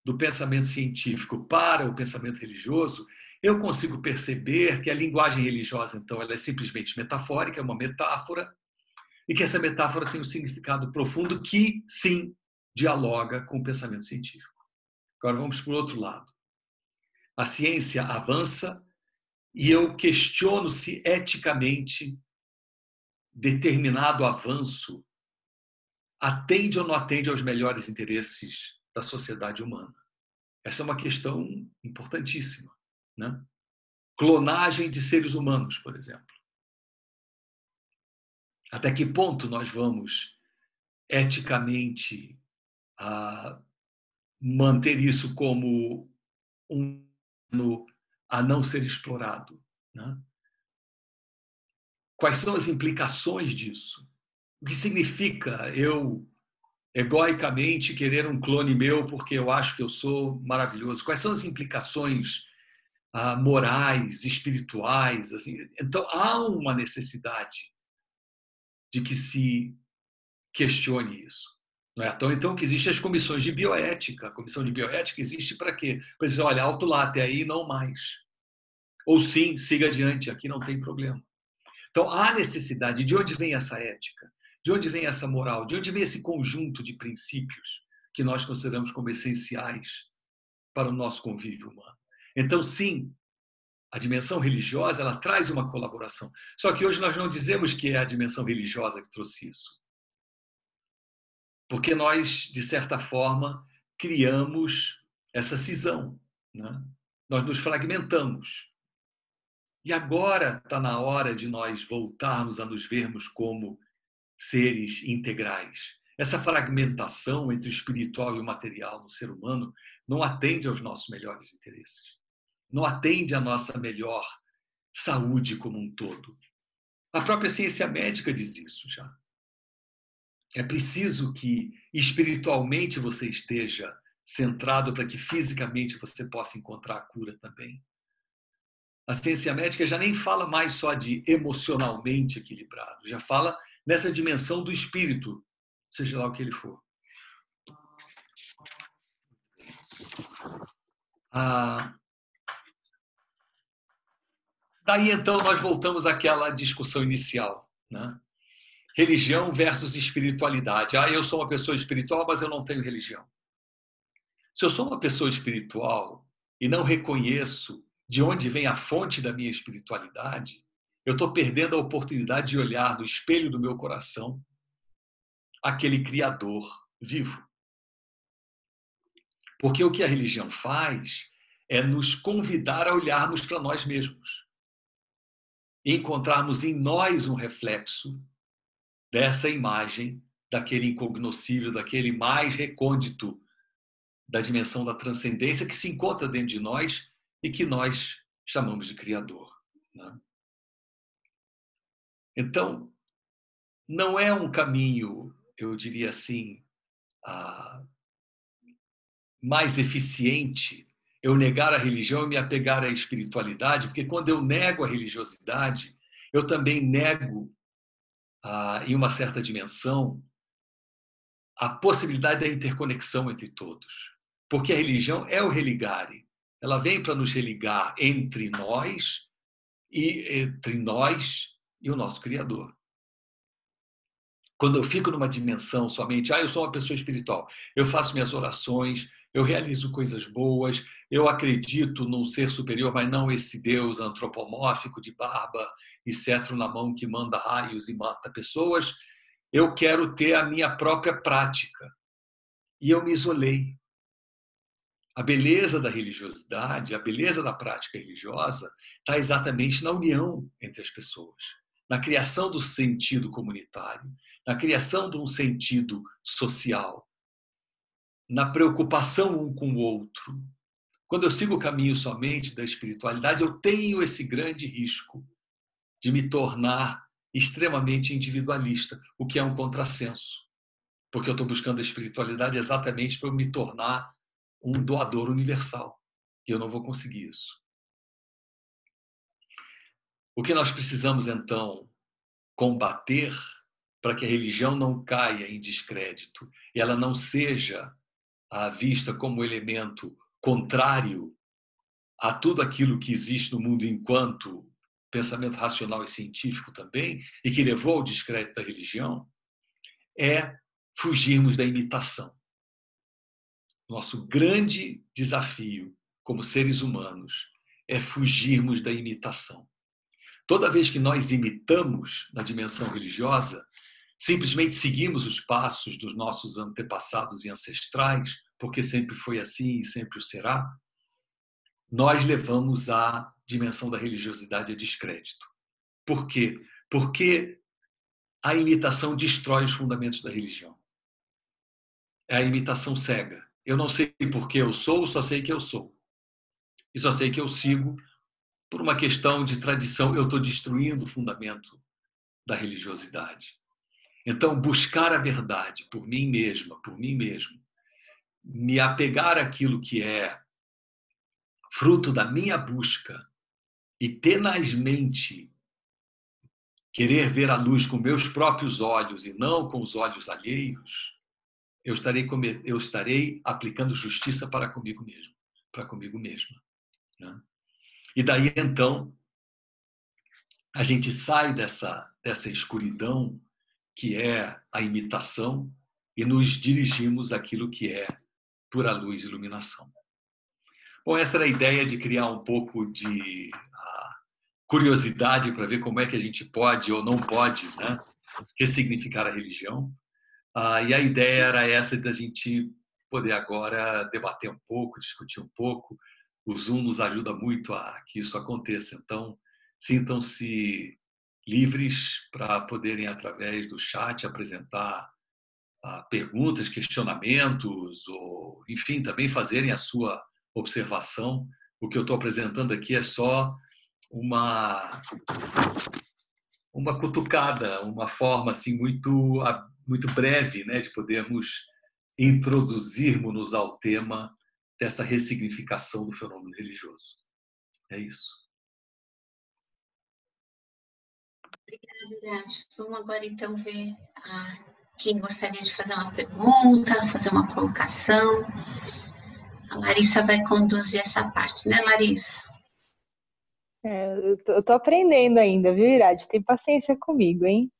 do pensamento científico para o pensamento religioso, eu consigo perceber que a linguagem religiosa, então, ela é simplesmente metafórica, é uma metáfora, e que essa metáfora tem um significado profundo que, sim, dialoga com o pensamento científico. Agora vamos para o outro lado. A ciência avança e eu questiono se eticamente determinado avanço atende ou não atende aos melhores interesses da sociedade humana. Essa é uma questão importantíssima, né? Clonagem de seres humanos, por exemplo. Até que ponto nós vamos eticamente manter isso como um a não ser explorado, né? Quais são as implicações disso? O que significa eu egoicamente querer um clone meu porque eu acho que eu sou maravilhoso? Quais são as implicações morais, espirituais. Assim. Então, há uma necessidade de que se questione isso. Não é à toa, então, que existem as comissões de bioética. A comissão de bioética existe para quê? Para dizer, olha, alto lá, até aí não mais. Ou sim, siga adiante, aqui não tem problema. Então, há necessidade. De onde vem essa ética? De onde vem essa moral? De onde vem esse conjunto de princípios que nós consideramos como essenciais para o nosso convívio humano? Então, sim, a dimensão religiosa, ela traz uma colaboração. Só que hoje nós não dizemos que é a dimensão religiosa que trouxe isso. Porque nós, de certa forma, criamos essa cisão, né? Nós nos fragmentamos. E agora está na hora de nós voltarmos a nos vermos como seres integrais. Essa fragmentação entre o espiritual e o material no ser humano não atende aos nossos melhores interesses. Não atende à nossa melhor saúde como um todo. A própria ciência médica diz isso já. É preciso que espiritualmente você esteja centrado para que fisicamente você possa encontrar a cura também. A ciência médica já nem fala mais só de emocionalmente equilibrado, já fala nessa dimensão do espírito, seja lá o que ele for. Daí então nós voltamos àquela discussão inicial, né? Religião versus espiritualidade. Eu sou uma pessoa espiritual, mas eu não tenho religião. Se eu sou uma pessoa espiritual e não reconheço de onde vem a fonte da minha espiritualidade, eu estou perdendo a oportunidade de olhar no espelho do meu coração aquele Criador vivo. Porque o que a religião faz é nos convidar a olharmos para nós mesmos e encontrarmos em nós um reflexo dessa imagem, daquele incognoscível, daquele mais recôndito da dimensão da transcendência que se encontra dentro de nós e que nós chamamos de Criador. Né? Então, não é um caminho, eu diria assim, mais eficiente eu negar a religião e me apegar à espiritualidade, porque quando eu nego a religiosidade, eu também nego, em uma certa dimensão, a possibilidade da interconexão entre todos. Porque a religião é o religare. Ela vem para nos religar entre nós e o nosso Criador. Quando eu fico numa dimensão somente, eu sou uma pessoa espiritual, eu faço minhas orações, eu realizo coisas boas, eu acredito num ser superior, mas não esse Deus antropomórfico de barba e cetro na mão que manda raios e mata pessoas. Eu quero ter a minha própria prática. E eu me isolei. A beleza da religiosidade, a beleza da prática religiosa está exatamente na união entre as pessoas, na criação do sentido comunitário, na criação de um sentido social, na preocupação um com o outro. Quando eu sigo o caminho somente da espiritualidade, eu tenho esse grande risco de me tornar extremamente individualista, o que é um contrassenso, porque eu estou buscando a espiritualidade exatamente para eu me tornar um doador universal. E eu não vou conseguir isso. O que nós precisamos, então, combater para que a religião não caia em descrédito e ela não seja vista como elemento contrário a tudo aquilo que existe no mundo enquanto pensamento racional e científico também, e que levou ao descrédito da religião, é fugirmos da imitação. Nosso grande desafio como seres humanos é fugirmos da imitação. Toda vez que nós imitamos na dimensão religiosa, simplesmente seguimos os passos dos nossos antepassados e ancestrais, porque sempre foi assim e sempre o será, nós levamos a dimensão da religiosidade a descrédito. Por quê? Porque a imitação destrói os fundamentos da religião. É a imitação cega. Eu não sei por que eu sou, só sei que eu sou. E só sei que eu sigo por uma questão de tradição. Eu estou destruindo o fundamento da religiosidade. Então, buscar a verdade por mim mesma, por mim mesmo, me apegar àquilo que é fruto da minha busca e tenazmente querer ver a luz com meus próprios olhos e não com os olhos alheios, eu estarei aplicando justiça para comigo mesmo, para comigo mesma, né? E daí então a gente sai dessa escuridão que é a imitação e nos dirigimos àquilo que é pura luz e iluminação. Bom, essa era a ideia de criar um pouco de curiosidade para ver como é que a gente pode ou não pode, né, ressignificar a religião. E a ideia era essa da gente poder agora debater um pouco, discutir um pouco. O Zoom nos ajuda muito a que isso aconteça. Então, sintam-se livres para poderem, através do chat, apresentar perguntas, questionamentos, ou, enfim, também fazerem a sua observação. O que eu estou apresentando aqui é só uma cutucada, uma forma assim muito breve, né, de podermos introduzirmos-nos ao tema dessa ressignificação do fenômeno religioso. É isso.
Obrigada, Irati. Vamos agora então ver quem gostaria de fazer uma pergunta, fazer uma colocação. A Larissa vai conduzir essa parte, né, Larissa?
Eu tô aprendendo ainda, viu, Irati? Tem paciência comigo, hein?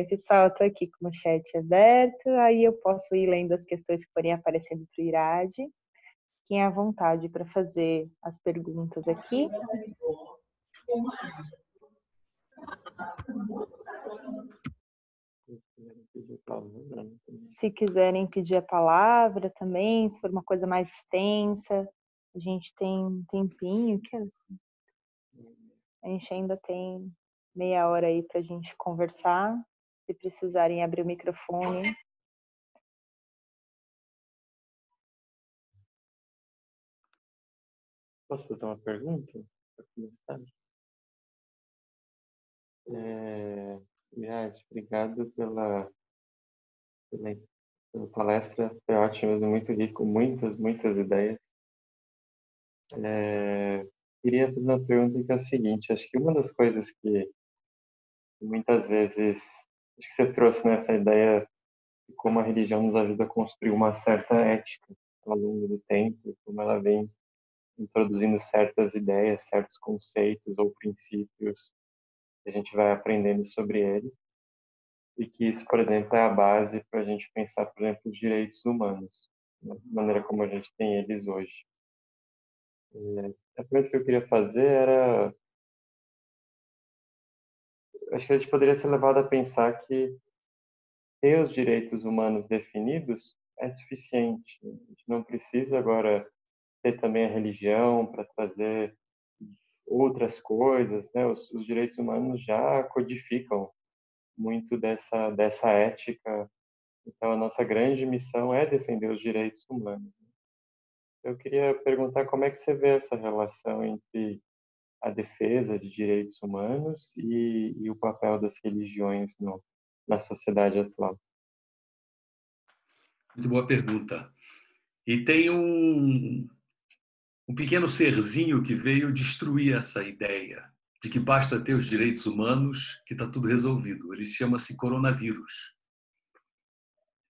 Pessoal, eu tô aqui com o chat aberto, aí eu posso ir lendo as questões que forem aparecendo para o Irati. Fiquem à vontade para fazer as perguntas aqui. Se quiserem pedir a palavra também, se for uma coisa mais extensa, a gente tem um tempinho, a gente ainda tem meia hora aí para a gente conversar. Se precisarem abrir o microfone.
Posso fazer uma pergunta para começar? Obrigado pela palestra, foi ótimo, muito rico, muitas ideias. Queria fazer uma pergunta que é o seguinte, acho que uma das coisas que muitas vezes, acho que você trouxe nessa ideia de como a religião nos ajuda a construir uma certa ética ao longo do tempo, como ela vem introduzindo certas ideias, certos conceitos ou princípios, a gente vai aprendendo sobre ele, e que isso, por exemplo, é a base para a gente pensar, por exemplo, os direitos humanos, né, da maneira como a gente tem eles hoje. A pergunta que eu queria fazer era, acho que a gente poderia ser levado a pensar que ter os direitos humanos definidos é suficiente. A gente não precisa agora ter também a religião para trazer outras coisas, né? Os direitos humanos já codificam muito dessa ética. Então, a nossa grande missão é defender os direitos humanos. Eu queria perguntar como é que você vê essa relação entre a defesa de direitos humanos e o papel das religiões na sociedade atual.
Muito boa pergunta. E tem um pequeno serzinho que veio destruir essa ideia de que basta ter os direitos humanos que está tudo resolvido. Ele chama-se coronavírus.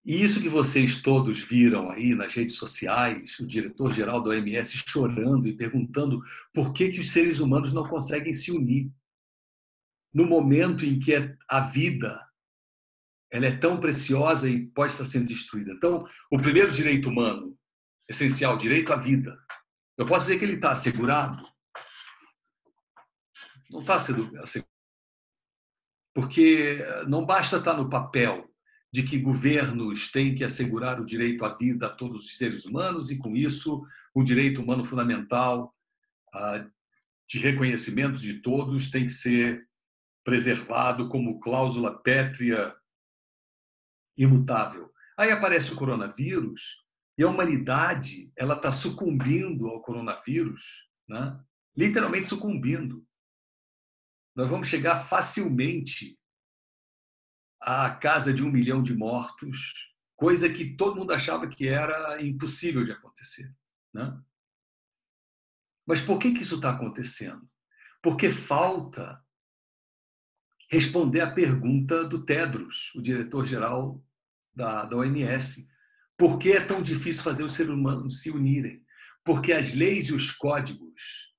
E isso que vocês todos viram aí nas redes sociais, o diretor-geral da OMS chorando e perguntando por que os seres humanos não conseguem se unir no momento em que a vida ela é tão preciosa e pode estar sendo destruída. Então, o primeiro direito humano, essencial, direito à vida, eu posso dizer que ele está assegurado? Não está assegurado. Porque não basta estar no papel de que governos têm que assegurar o direito à vida a todos os seres humanos e, com isso, o direito humano fundamental de reconhecimento de todos tem que ser preservado como cláusula pétrea imutável. Aí aparece o coronavírus e a humanidade ela está sucumbindo ao coronavírus, né? Literalmente sucumbindo. Nós vamos chegar facilmente à casa de 1 milhão de mortos, coisa que todo mundo achava que era impossível de acontecer. né? Mas por que isso está acontecendo? Porque falta responder à pergunta do Tedros, o diretor-geral da OMS. Por que é tão difícil fazer os seres humanos se unirem? Porque as leis e os códigos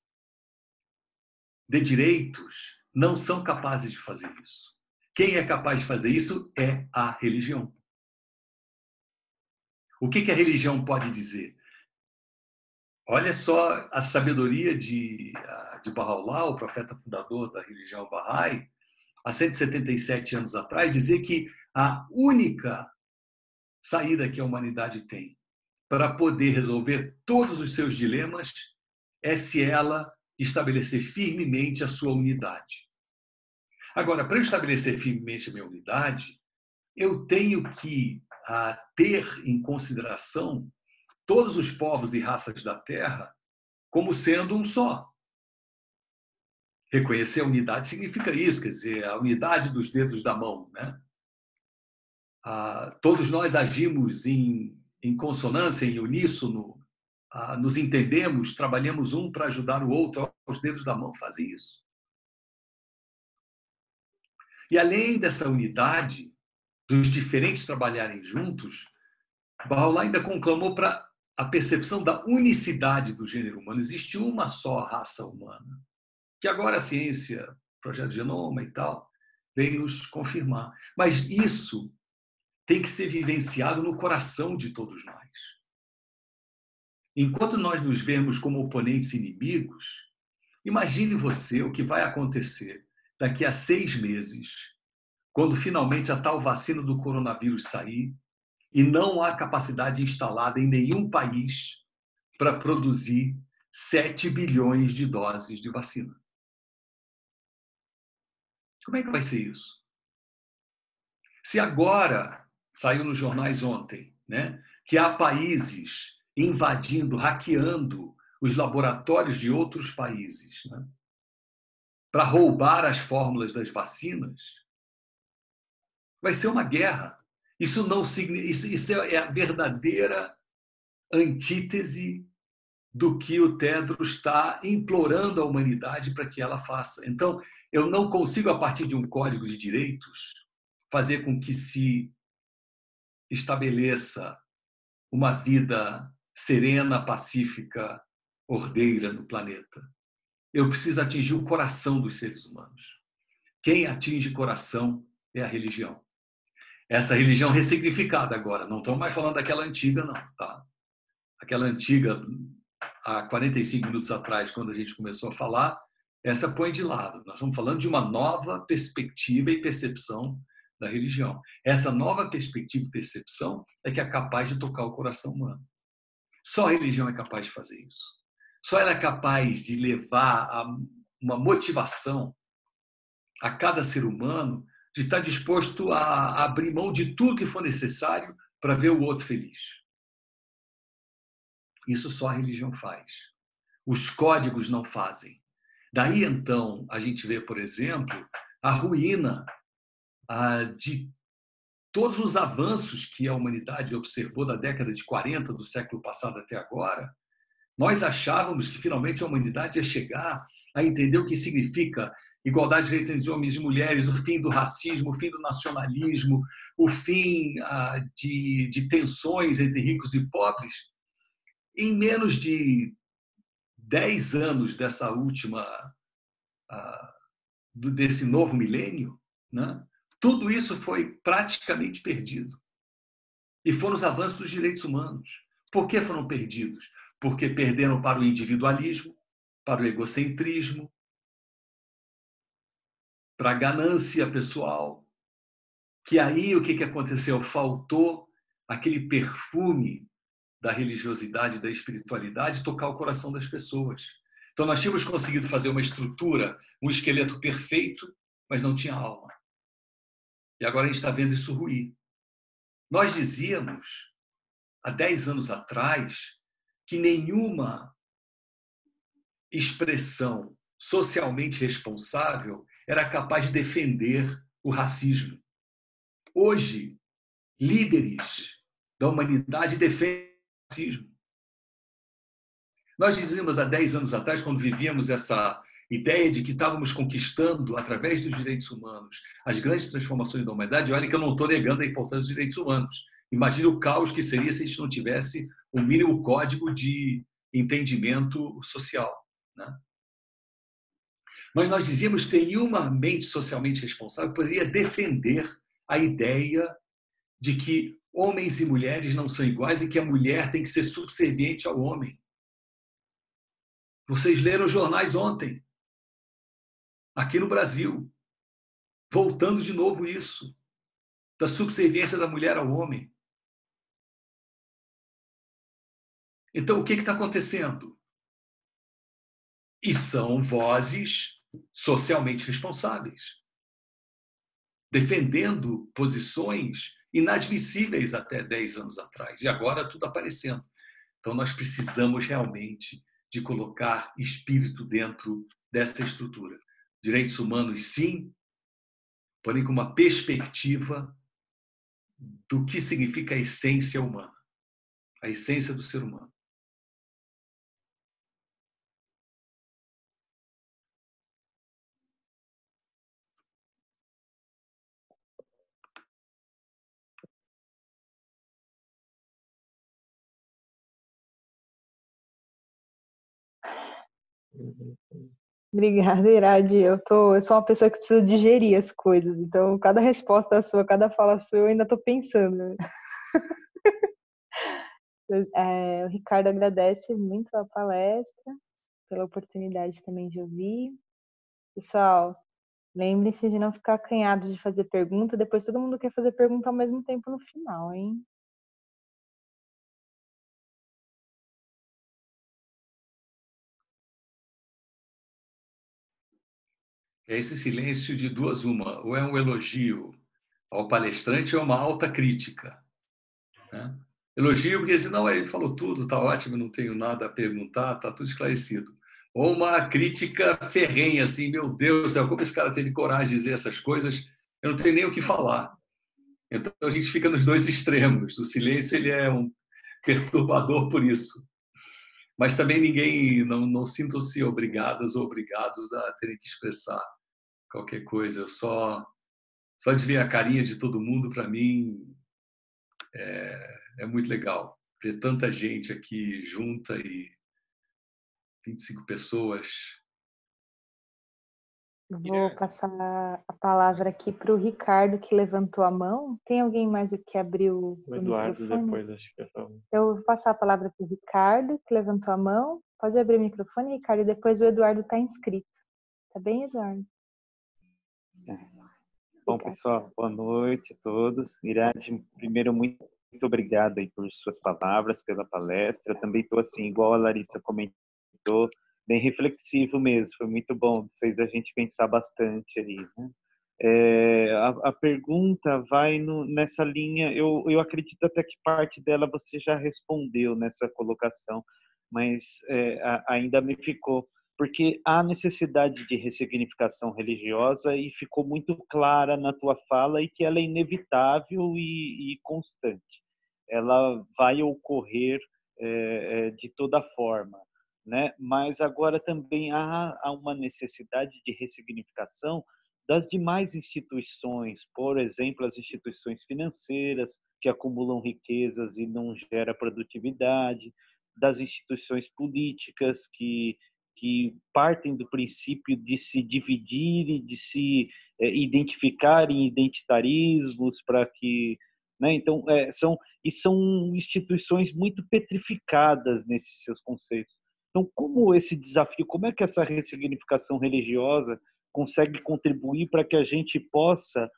de direitos não são capazes de fazer isso. Quem é capaz de fazer isso é a religião. O que a religião pode dizer? Olha só a sabedoria de Baha'u'lláh, o profeta fundador da religião Bahá'í, há 177 anos atrás, dizer que a única saída que a humanidade tem para poder resolver todos os seus dilemas é se ela estabelecer firmemente a sua unidade. Agora, para eu estabelecer firmemente a minha unidade, eu tenho que ter em consideração todos os povos e raças da Terra como sendo um só. Reconhecer a unidade significa isso, quer dizer, a unidade dos dedos da mão, né? Todos nós agimos em consonância, em uníssono, nos entendemos, trabalhamos um para ajudar o outro, os dedos da mão fazem isso. E além dessa unidade, dos diferentes trabalharem juntos, Baha'u'lláh ainda conclamou para a percepção da unicidade do gênero humano. Existe uma só raça humana, que agora a ciência, projeto Genoma e tal, vem nos confirmar. Mas isso tem que ser vivenciado no coração de todos nós. Enquanto nós nos vemos como oponentes inimigos, imagine você o que vai acontecer daqui a 6 meses, quando finalmente a tal vacina do coronavírus sair e não há capacidade instalada em nenhum país para produzir 7 bilhões de doses de vacina. Como é que vai ser isso? Se agora, saiu nos jornais ontem, né, que há países invadindo, hackeando os laboratórios de outros países, né, para roubar as fórmulas das vacinas, vai ser uma guerra. Isso é a verdadeira antítese do que o Tedros está implorando à humanidade para que ela faça. Então, eu não consigo, a partir de um código de direitos, fazer com que se estabeleça uma vida serena, pacífica, ordeira no planeta. Eu preciso atingir o coração dos seres humanos. Quem atinge coração é a religião. Essa religião ressignificada agora, não estamos mais falando daquela antiga, não, tá? Aquela antiga, há 45 minutos atrás, quando a gente começou a falar, essa põe de lado. Nós estamos falando de uma nova perspectiva e percepção da religião. Essa nova perspectiva e percepção é que é capaz de tocar o coração humano. Só a religião é capaz de fazer isso. Só ela é capaz de levar a uma motivação a cada ser humano de estar disposto a abrir mão de tudo que for necessário para ver o outro feliz. Isso só a religião faz. Os códigos não fazem. Daí, então, a gente vê, por exemplo, a ruína de todos os avanços que a humanidade observou da década de 40 do século passado até agora. Nós achávamos que finalmente a humanidade ia chegar a entender o que significa igualdade de direitos entre homens e mulheres, o fim do racismo, o fim do nacionalismo, o fim de tensões entre ricos e pobres. Em menos de 10 anos desse novo milênio, né? Tudo isso foi praticamente perdido. E foram os avanços dos direitos humanos. Por que foram perdidos? Porque perderam para o individualismo, para o egocentrismo, para a ganância pessoal. Que aí o que aconteceu? Faltou aquele perfume da religiosidade, da espiritualidade, tocar o coração das pessoas. Então nós tínhamos conseguido fazer uma estrutura, um esqueleto perfeito, mas não tinha alma. E agora a gente está vendo isso ruir. Nós dizíamos, há 10 anos atrás, que nenhuma expressão socialmente responsável era capaz de defender o racismo. Hoje, líderes da humanidade defendem o racismo. Nós dizíamos há 10 anos atrás, quando vivíamos essa ideia de que estávamos conquistando, através dos direitos humanos, as grandes transformações da humanidade. Olha que eu não estou negando a importância dos direitos humanos. Imagina o caos que seria se a gente não tivesse o mínimo código de entendimento social, né? Mas nós dizíamos que nenhuma mente socialmente responsável poderia defender a ideia de que homens e mulheres não são iguais e que a mulher tem que ser subserviente ao homem. Vocês leram os jornais ontem, aqui no Brasil, voltando de novo isso, da subserviência da mulher ao homem. Então, o que está acontecendo? E são vozes socialmente responsáveis, defendendo posições inadmissíveis até 10 anos atrás. E agora tudo aparecendo. Então, nós precisamos realmente de colocar espírito dentro dessa estrutura. Direitos humanos, sim, porém com uma perspectiva do que significa a essência humana, a essência do ser humano.
Obrigada, Irade. Eu sou uma pessoa que precisa digerir as coisas, então cada resposta sua, cada fala sua, eu ainda estou pensando. O Ricardo agradece muito a palestra, pela oportunidade também de ouvir. Pessoal, lembre-se de não ficar acanhados de fazer pergunta, depois todo mundo quer fazer pergunta ao mesmo tempo no final, hein?
É esse silêncio de duas uma, ou é um elogio ao palestrante ou é uma alta crítica, né? Elogio porque diz, não, ele falou tudo, está ótimo, não tenho nada a perguntar, está tudo esclarecido. Ou uma crítica ferrenha, assim, meu Deus do céu, como esse cara teve coragem de dizer essas coisas, eu não tenho nem o que falar. Então a gente fica nos dois extremos. O silêncio ele é um perturbador por isso. Mas também ninguém, não sintam-se obrigadas ou obrigados a terem que expressar qualquer coisa. Eu só de ver a carinha de todo mundo, para mim, é muito legal. Ver tanta gente aqui junta e 25 pessoas.
Vou passar a palavra aqui para o Ricardo, que levantou a mão. Tem alguém mais que abriu o
Eduardo
microfone?
depois, acho que
Eu vou passar a palavra para o Ricardo, que levantou a mão. Pode abrir o microfone, Ricardo, e depois o Eduardo está inscrito. Tá bem, Eduardo?
Bom, pessoal, boa noite a todos. Irade, primeiro, muito obrigado aí por suas palavras, pela palestra. Eu também estou, assim, igual a Larissa comentou, bem reflexivo mesmo. Foi muito bom, fez a gente pensar bastante aí, né? A pergunta vai nessa linha, eu acredito até que parte dela você já respondeu nessa colocação, mas ainda me ficou, porque há necessidade de ressignificação religiosa e ficou muito clara na tua fala e que ela é inevitável e constante. Ela vai ocorrer de toda forma, né? Mas agora também há uma necessidade de ressignificação das demais instituições, por exemplo, as instituições financeiras, que acumulam riquezas e não gera produtividade, das instituições políticas, que partem do princípio de se dividir e de se identificar em identitarismos para que, né? Então, são instituições muito petrificadas nesses seus conceitos. Então, como esse desafio, como é que essa ressignificação religiosa consegue contribuir para que a gente possa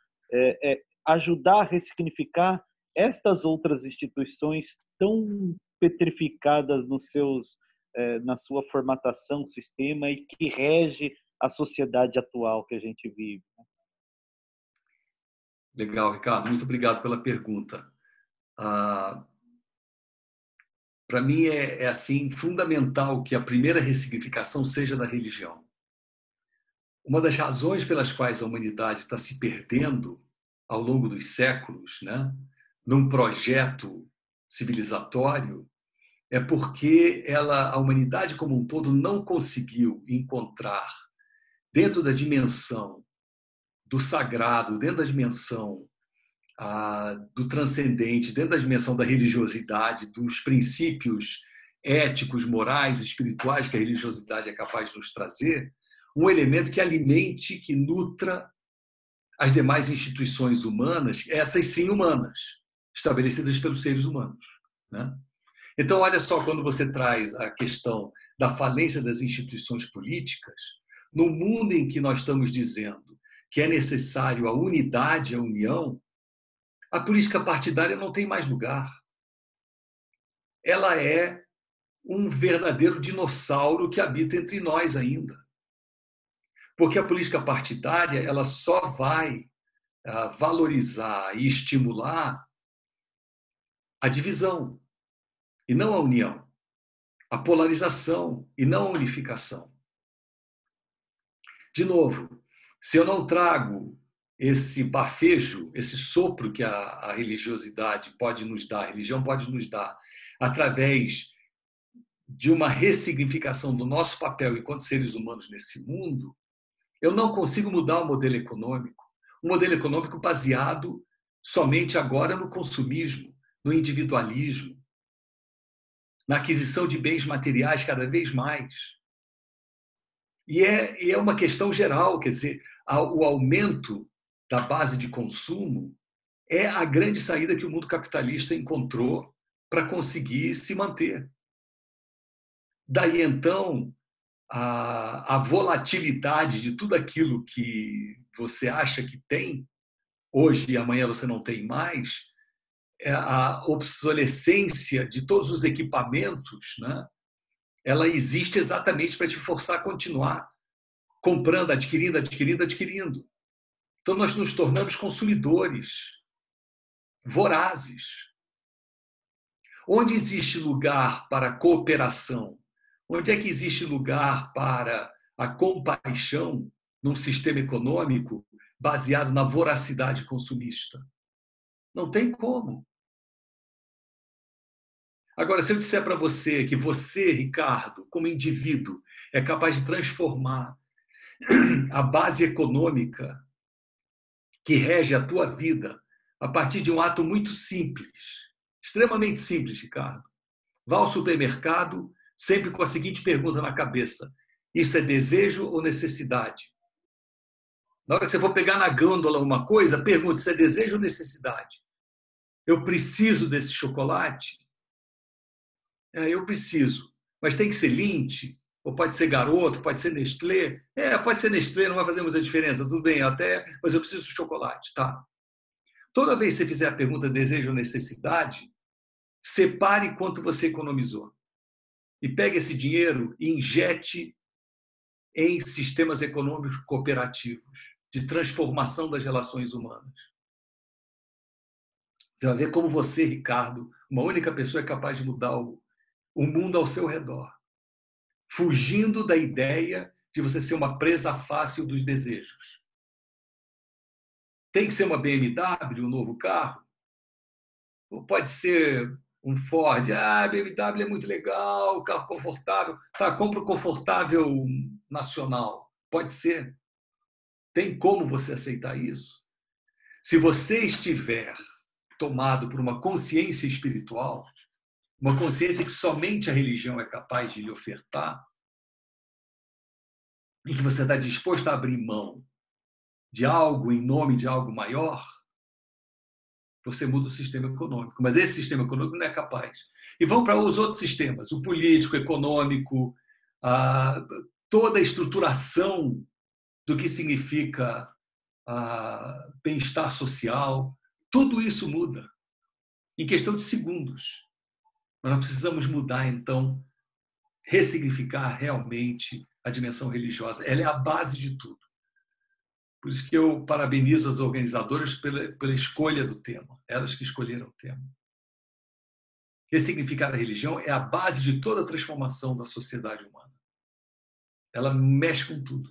ajudar a ressignificar estas outras instituições tão petrificadas na sua formatação, sistema, e que rege a sociedade atual que a gente vive?
Legal, Ricardo. Muito obrigado pela pergunta. Para mim é assim fundamental que a primeira ressignificação seja da religião. Uma das razões pelas quais a humanidade está se perdendo ao longo dos séculos, né, num projeto civilizatório, é porque a humanidade como um todo não conseguiu encontrar, dentro da dimensão do sagrado, dentro da dimensão do transcendente, dentro da dimensão da religiosidade, dos princípios éticos, morais, espirituais que a religiosidade é capaz de nos trazer, um elemento que alimente, que nutra as demais instituições humanas, essas sim humanas, estabelecidas pelos seres humanos, né? Então, olha só, quando você traz a questão da falência das instituições políticas, no mundo em que nós estamos dizendo que é necessário a unidade, a união, a política partidária não tem mais lugar. Ela é um verdadeiro dinossauro que habita entre nós ainda. Porque a política partidária ela só vai valorizar e estimular a divisão e não a união, a polarização e não a unificação. De novo, se eu não trago esse bafejo, esse sopro que a religiosidade pode nos dar, a religião pode nos dar, através de uma ressignificação do nosso papel enquanto seres humanos nesse mundo, eu não consigo mudar o modelo econômico. Um modelo econômico baseado somente agora no consumismo, no individualismo, na aquisição de bens materiais cada vez mais. E é uma questão geral, quer dizer, o aumento da base de consumo é a grande saída que o mundo capitalista encontrou para conseguir se manter. Daí, então, a volatilidade de tudo aquilo que você acha que tem, hoje e amanhã você não tem mais, a obsolescência de todos os equipamentos, né? Ela existe exatamente para te forçar a continuar comprando, adquirindo, adquirindo, adquirindo. Então, nós nos tornamos consumidores vorazes. Onde existe lugar para a cooperação? Onde é que existe lugar para a compaixão num sistema econômico baseado na voracidade consumista? Não tem como. Agora, se eu disser para você que você, Ricardo, como indivíduo, é capaz de transformar a base econômica que rege a tua vida a partir de um ato muito simples, extremamente simples, Ricardo. Vá ao supermercado sempre com a seguinte pergunta na cabeça: isso é desejo ou necessidade? Na hora que você for pegar na gôndola uma coisa, pergunte se é desejo ou necessidade. Eu preciso desse chocolate? Eu preciso. Mas tem que ser Lindt? Ou pode ser Garoto? Pode ser Nestlé? Pode ser Nestlé, não vai fazer muita diferença. Tudo bem, mas eu preciso de chocolate. Tá. Toda vez que você fizer a pergunta desejo ou necessidade, separe quanto você economizou. E pegue esse dinheiro e injete em sistemas econômicos cooperativos, de transformação das relações humanas. Você vai ver como você, Ricardo, uma única pessoa é capaz de mudar o mundo ao seu redor, fugindo da ideia de você ser uma presa fácil dos desejos. Tem que ser uma BMW, um novo carro? Ou pode ser um Ford? BMW é muito legal, carro confortável. Tá, compra o confortável nacional. Pode ser. Tem como você aceitar isso? Se você estiver tomado por uma consciência espiritual, uma consciência que somente a religião é capaz de lhe ofertar, e que você está disposto a abrir mão de algo em nome de algo maior, você muda o sistema econômico. Mas esse sistema econômico não é capaz. E vão para os outros sistemas, o político, o econômico, toda a estruturação do que significa bem-estar social, tudo isso muda em questão de segundos. Mas nós precisamos mudar, então, ressignificar realmente a dimensão religiosa. Ela é a base de tudo. Por isso que eu parabenizo as organizadoras pela escolha do tema. Elas que escolheram o tema. Ressignificar a religião é a base de toda a transformação da sociedade humana. Ela mexe com tudo.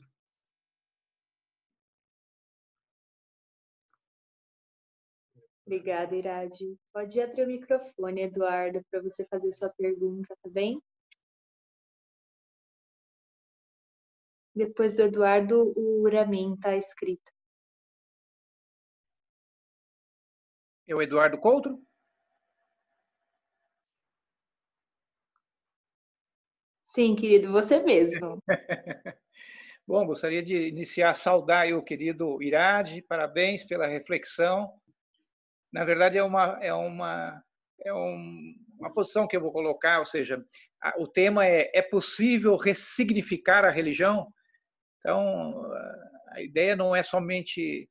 Obrigada, Irade. Pode abrir o microfone, Eduardo, para você fazer sua pergunta, tá bem? Depois do Eduardo, o Uramin está escrito.
É o Eduardo Couto?
Sim, querido, você mesmo.
Bom, gostaria de iniciar a saudar o querido Irade, parabéns pela reflexão. Na verdade, uma posição que eu vou colocar, ou seja, o tema é possível ressignificar a religião? Então, a ideia não é somente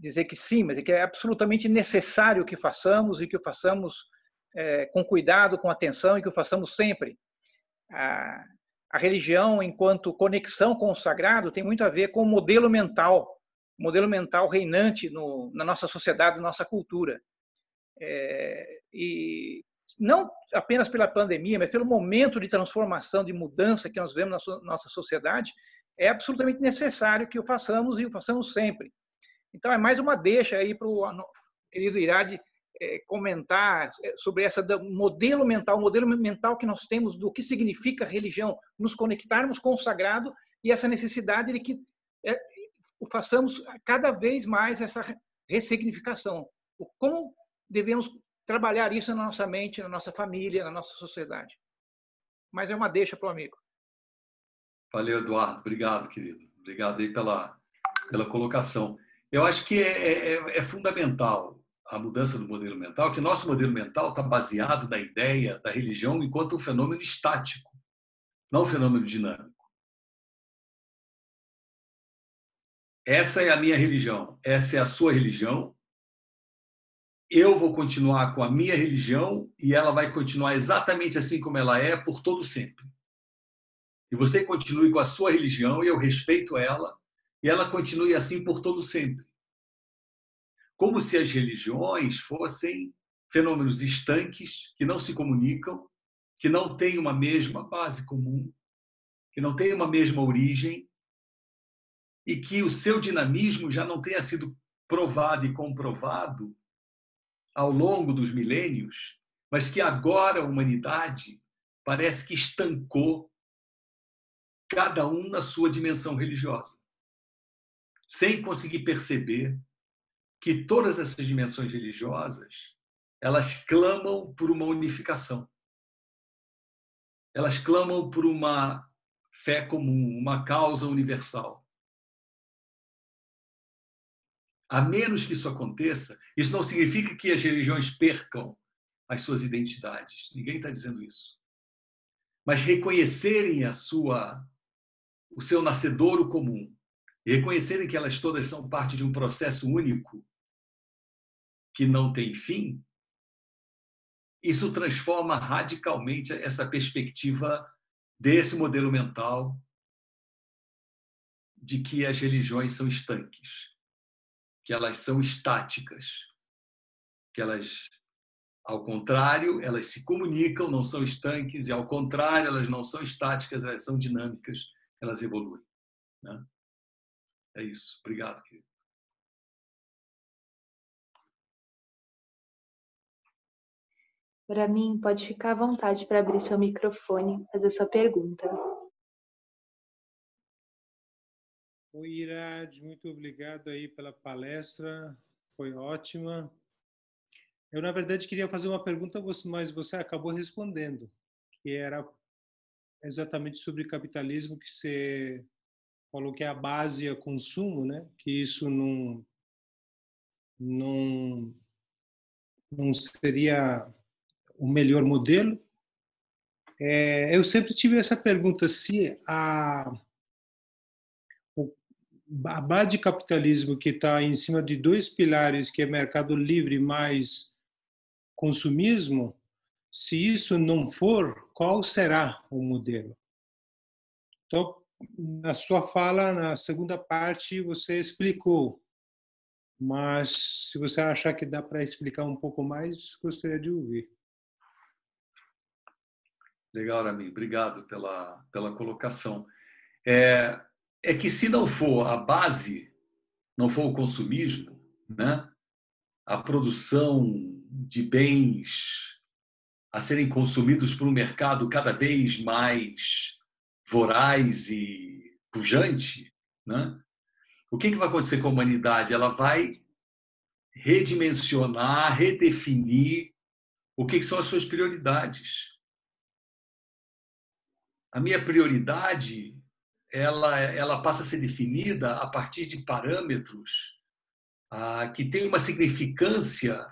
dizer que sim, mas é que é absolutamente necessário que façamos e que o façamos com cuidado, com atenção e que o façamos sempre. A religião, enquanto conexão com o sagrado, tem muito a ver com o modelo mental reinante na nossa sociedade, na nossa cultura. E não apenas pela pandemia, mas pelo momento de transformação, de mudança que nós vemos na nossa sociedade, é absolutamente necessário que o façamos e o façamos sempre. Então, é mais uma deixa aí para o querido Irade comentar sobre esse modelo mental que nós temos do que significa religião, nos conectarmos com o sagrado e essa necessidade de que façamos cada vez mais essa ressignificação. Como devemos trabalhar isso na nossa mente, na nossa família, na nossa sociedade. Mas é uma deixa para o amigo.
Valeu, Eduardo. Obrigado, querido. Obrigado aí pela colocação. Eu acho que é fundamental a mudança do modelo mental, que nosso modelo mental está baseado na ideia da religião enquanto um fenômeno estático, não um fenômeno dinâmico. Essa é a minha religião, essa é a sua religião. Eu vou continuar com a minha religião e ela vai continuar exatamente assim como ela é por todo sempre. E você continue com a sua religião e eu respeito ela e ela continue assim por todo sempre. Como se as religiões fossem fenômenos estanques, que não se comunicam, que não têm uma mesma base comum, que não têm uma mesma origem e que o seu dinamismo já não tenha sido provado e comprovado ao longo dos milênios, mas que agora a humanidade parece que estancou cada um na sua dimensão religiosa, sem conseguir perceber que todas essas dimensões religiosas, elas clamam por uma unificação. Elas clamam por uma fé comum, uma causa universal. A menos que isso aconteça, isso não significa que as religiões percam as suas identidades. Ninguém está dizendo isso. Mas reconhecerem o seu nascedouro comum e reconhecerem que elas todas são parte de um processo único que não tem fim, isso transforma radicalmente essa perspectiva desse modelo mental de que as religiões são estanques, que elas são estáticas, que elas, ao contrário, elas se comunicam, não são estanques, e ao contrário, elas não são estáticas, elas são dinâmicas, elas evoluem. Né? É isso. Obrigado, querido.
Para mim, pode ficar à vontade para abrir seu microfone e fazer sua pergunta.
Oi, Irade, muito obrigado aí pela palestra, foi ótima. Eu, na verdade, queria fazer uma pergunta, mas você acabou respondendo, que era exatamente sobre capitalismo, que você falou que a base é consumo, né? Que isso não seria o melhor modelo. Eu sempre tive essa pergunta, se a base de capitalismo que está em cima de dois pilares, que é mercado livre mais consumismo, se isso não for, qual será o modelo? Então, na sua fala, na segunda parte, você explicou, mas se você achar que dá para explicar um pouco mais, gostaria de ouvir.
Legal, Ami. Obrigado pela colocação. É que se não for a base, não for o consumismo, né? a produção de bens a serem consumidos por um mercado cada vez mais voraz e pujante, né? O que vai acontecer com a humanidade? Ela vai redimensionar, redefinir o que são as suas prioridades. A minha prioridade, ela passa a ser definida a partir de parâmetros que têm uma significância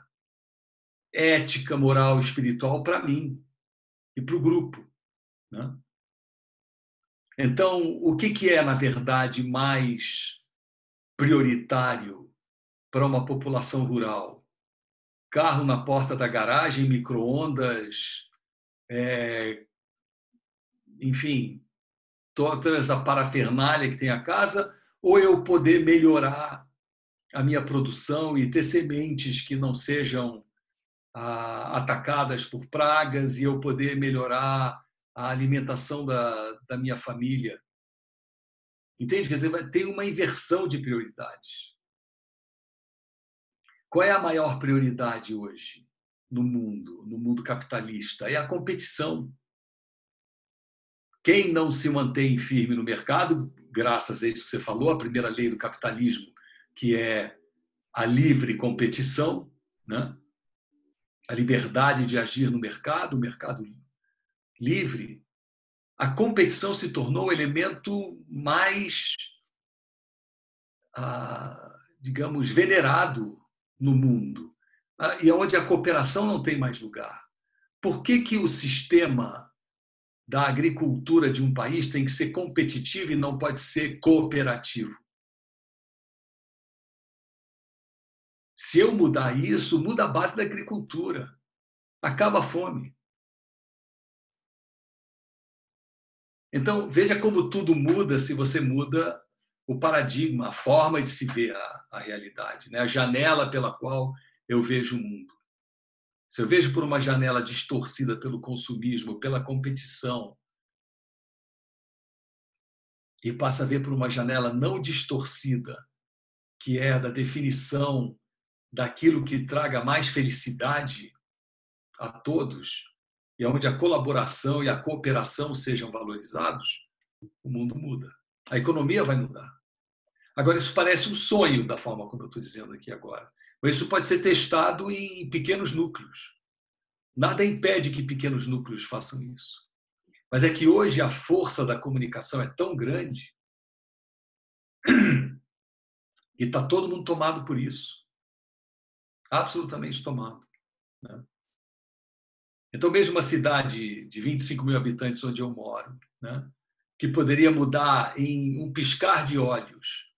ética, moral, espiritual para mim e para o grupo, né? Então, o que é, na verdade, mais prioritário para uma população rural? Carro na porta da garagem, micro-ondas, enfim, toda essa parafernália que tem a casa, ou eu poder melhorar a minha produção e ter sementes que não sejam atacadas por pragas e eu poder melhorar a alimentação da minha família. Entende? Quer dizer, tem uma inversão de prioridades. Qual é a maior prioridade hoje no mundo capitalista? É a competição. Quem não se mantém firme no mercado, graças a isso que você falou, a primeira lei do capitalismo, que é a livre competição, né? A liberdade de agir no mercado, o mercado livre, a competição se tornou o elemento mais, digamos, venerado no mundo, e onde a cooperação não tem mais lugar. Por que o sistema da agricultura de um país tem que ser competitivo e não pode ser cooperativo? Se eu mudar isso, muda a base da agricultura. Acaba a fome. Então, veja como tudo muda se você muda o paradigma, a forma de se ver a realidade, né? A janela pela qual eu vejo o mundo. Se eu vejo por uma janela distorcida pelo consumismo, pela competição, e passo a ver por uma janela não distorcida, que é da definição daquilo que traga mais felicidade a todos, e onde a colaboração e a cooperação sejam valorizados, o mundo muda. A economia vai mudar. Agora, isso parece um sonho da forma como eu estou dizendo aqui agora. Mas isso pode ser testado em pequenos núcleos. Nada impede que pequenos núcleos façam isso. Mas é que hoje a força da comunicação é tão grande e está todo mundo tomado por isso. Absolutamente tomado, né? Então, mesmo uma cidade de 25 mil habitantes onde eu moro, né, que poderia mudar em um piscar de olhos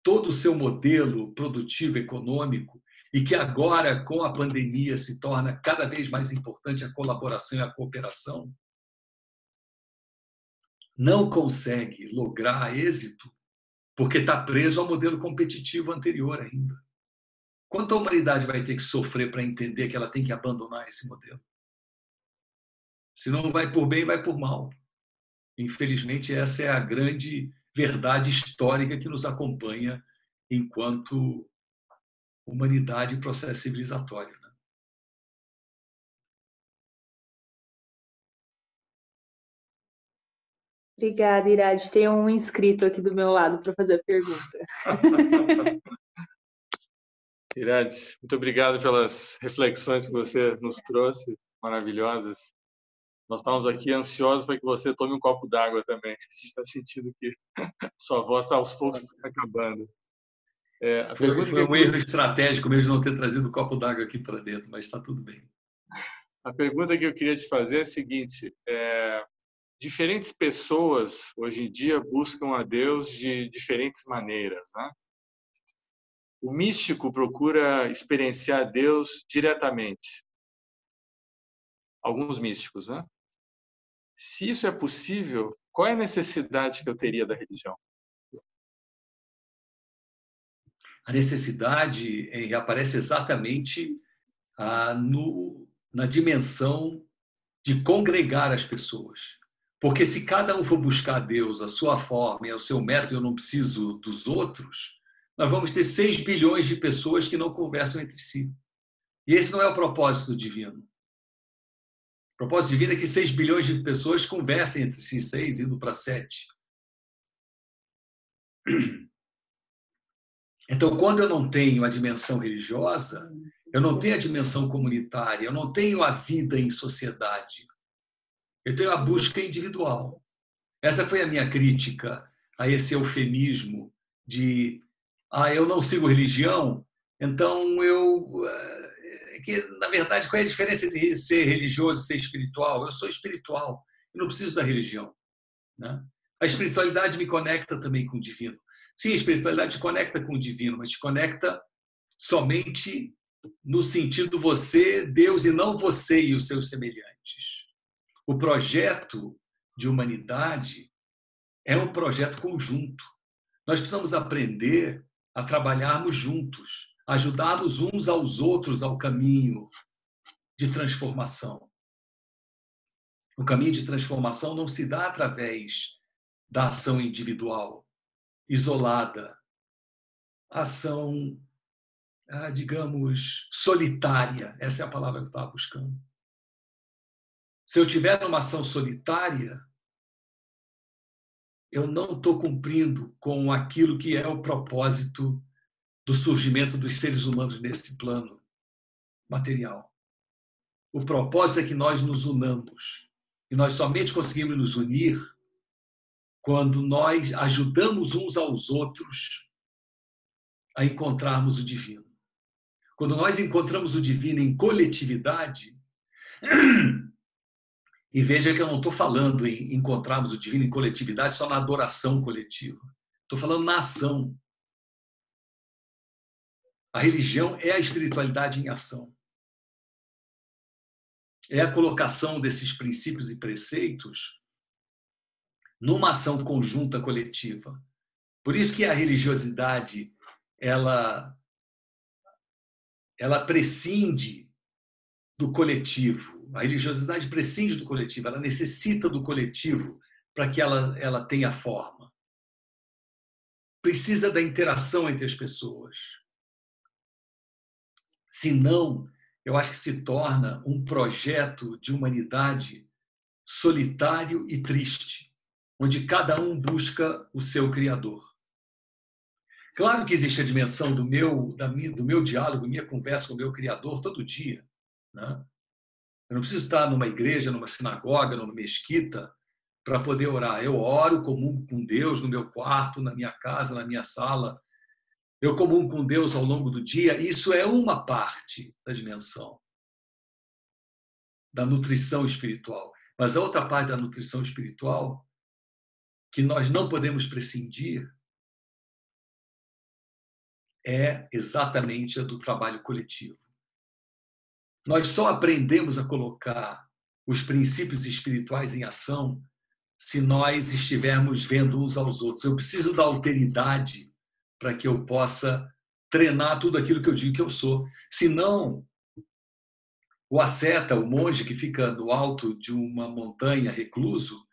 todo o seu modelo produtivo econômico e que agora, com a pandemia, se torna cada vez mais importante a colaboração e a cooperação, não consegue lograr êxito porque está preso ao modelo competitivo anterior ainda. Quanto a humanidade vai ter que sofrer para entender que ela tem que abandonar esse modelo? Se não vai por bem, vai por mal. Infelizmente, essa é a grande verdade histórica que nos acompanha enquanto humanidade e processo civilizatório, né?
Obrigada, Irad. Tem um inscrito aqui do meu lado para fazer a pergunta.
Irad, muito obrigado pelas reflexões que você nos trouxe, maravilhosas. Nós estávamos aqui ansiosos para que você tome um copo d'água também. A gente está sentindo que sua voz está aos poucos acabando.
Foi um erro estratégico mesmo não ter trazido o copo d'água aqui para dentro, mas está tudo bem.
A pergunta que eu queria te fazer é a seguinte: diferentes pessoas hoje em dia buscam a Deus de diferentes maneiras, né? O místico procura experienciar Deus diretamente. Alguns místicos, né? Se isso é possível, qual é a necessidade que eu teria da religião?
A necessidade aparece exatamente na dimensão de congregar as pessoas. Porque se cada um for buscar a Deus, a sua forma e o seu método, eu não preciso dos outros, nós vamos ter 6 bilhões de pessoas que não conversam entre si. E esse não é o propósito divino. O propósito divino é que 6 bilhões de pessoas conversem entre si, 6 indo para 7. Então, quando eu não tenho a dimensão religiosa, eu não tenho a dimensão comunitária, eu não tenho a vida em sociedade. Eu tenho a busca individual. Essa foi a minha crítica a esse eufemismo de eu não sigo religião, então que, na verdade, qual é a diferença entre ser religioso e ser espiritual? Eu sou espiritual, eu não preciso da religião, né? A espiritualidade me conecta também com o divino. Sim, a espiritualidade te conecta com o divino, mas te conecta somente no sentido você, Deus, e não você e os seus semelhantes. O projeto de humanidade é um projeto conjunto. Nós precisamos aprender a trabalharmos juntos, ajudarmos uns aos outros ao caminho de transformação. O caminho de transformação não se dá através da ação individual, isolada, ação, digamos, solitária. Essa é a palavra que eu estava buscando. Se eu tiver uma ação solitária, eu não estou cumprindo com aquilo que é o propósito do surgimento dos seres humanos nesse plano material. O propósito é que nós nos unamos. E nós somente conseguimos nos unir quando nós ajudamos uns aos outros a encontrarmos o divino. Quando nós encontramos o divino em coletividade, e veja que eu não estou falando em encontrarmos o divino em coletividade só na adoração coletiva. Estou falando na ação. A religião é a espiritualidade em ação. É a colocação desses princípios e preceitos numa ação conjunta coletiva. Por isso que a religiosidade ela prescinde do coletivo. A religiosidade prescinde do coletivo, ela necessita do coletivo para que ela tenha forma. Precisa da interação entre as pessoas. Senão, eu acho que se torna um projeto de humanidade solitário e triste, onde cada um busca o seu criador. Claro que existe a dimensão do meu diálogo, minha conversa com o meu criador todo dia, né? Eu não preciso estar numa igreja, numa sinagoga, numa mesquita para poder orar. Eu oro, comungo com Deus no meu quarto, na minha casa, na minha sala. Eu comungo com Deus ao longo do dia. Isso é uma parte da dimensão da nutrição espiritual. Mas a outra parte da nutrição espiritual que nós não podemos prescindir é exatamente a do trabalho coletivo. Nós só aprendemos a colocar os princípios espirituais em ação se nós estivermos vendo uns aos outros. Eu preciso da alteridade para que eu possa treinar tudo aquilo que eu digo que eu sou. Senão, o asceta, o monge que fica no alto de uma montanha recluso,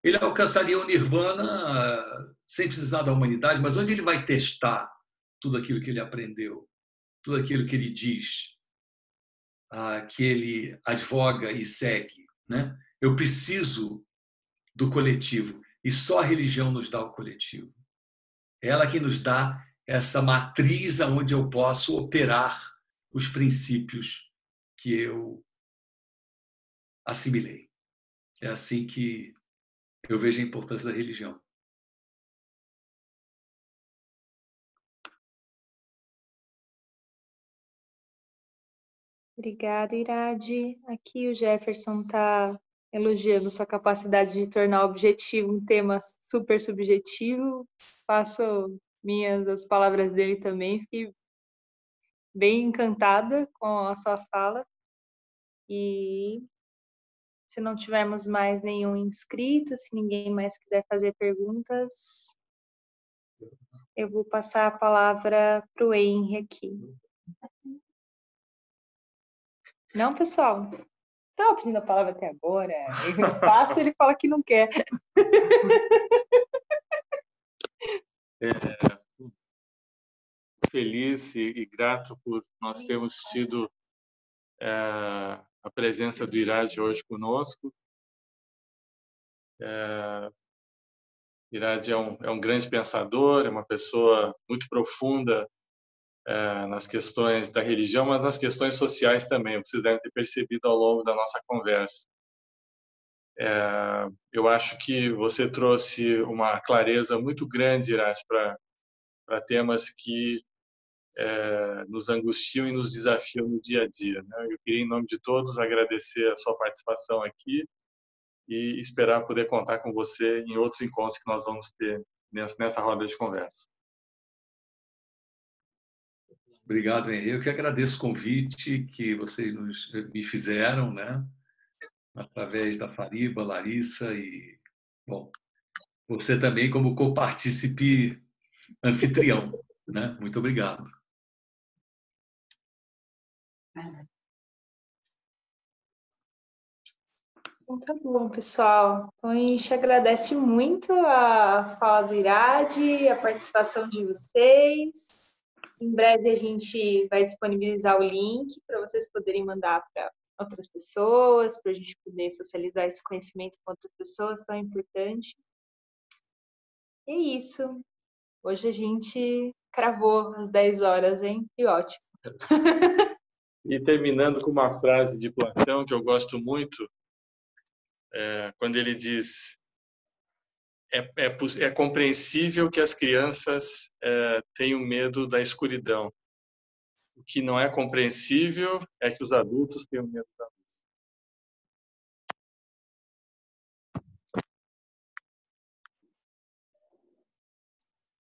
ele alcançaria o nirvana sem precisar da humanidade, mas onde ele vai testar tudo aquilo que ele aprendeu, tudo aquilo que ele diz, que ele advoga e segue, né? Eu preciso do coletivo e só a religião nos dá o coletivo. É ela que nos dá essa matriz onde eu posso operar os princípios que eu assimilei. É assim que eu vejo a importância da religião.
Obrigada, Irade. Aqui o Jefferson está elogiando sua capacidade de tornar objetivo um tema super subjetivo. Faço minhas as palavras dele também. Fiquei bem encantada com a sua fala. E se não tivermos mais nenhum inscrito, se ninguém mais quiser fazer perguntas, eu vou passar a palavra para o Henry aqui. Não, pessoal? Estava pedindo a palavra até agora. Eu passo, ele fala que não quer.
feliz e grato por nós termos tido a presença do Irad hoje conosco. Irad é um grande pensador, é uma pessoa muito profunda nas questões da religião, mas nas questões sociais também. Vocês devem ter percebido ao longo da nossa conversa. Eu acho que você trouxe uma clareza muito grande, Irad, para temas que nos angustiam e nos desafiam no dia a dia, né? Eu queria, em nome de todos, agradecer a sua participação aqui e esperar poder contar com você em outros encontros que nós vamos ter nessa roda de conversa.
Obrigado, Henrique. Eu que agradeço o convite que vocês me fizeram, né? Através da Fariba, Larissa e, bom, você também como copartícipe anfitrião, né? Muito obrigado.
Então, tá bom, pessoal. Então, a gente agradece muito a fala do Irad, a participação de vocês. Em breve a gente vai disponibilizar o link para vocês poderem mandar para outras pessoas, para a gente poder socializar esse conhecimento com outras pessoas, tão importante. E é isso. Hoje a gente cravou às 10 horas, hein? Que ótimo.
E terminando com uma frase de Platão que eu gosto muito, quando ele diz: é compreensível que as crianças tenham medo da escuridão. O que não é compreensível é que os adultos tenham medo da luz.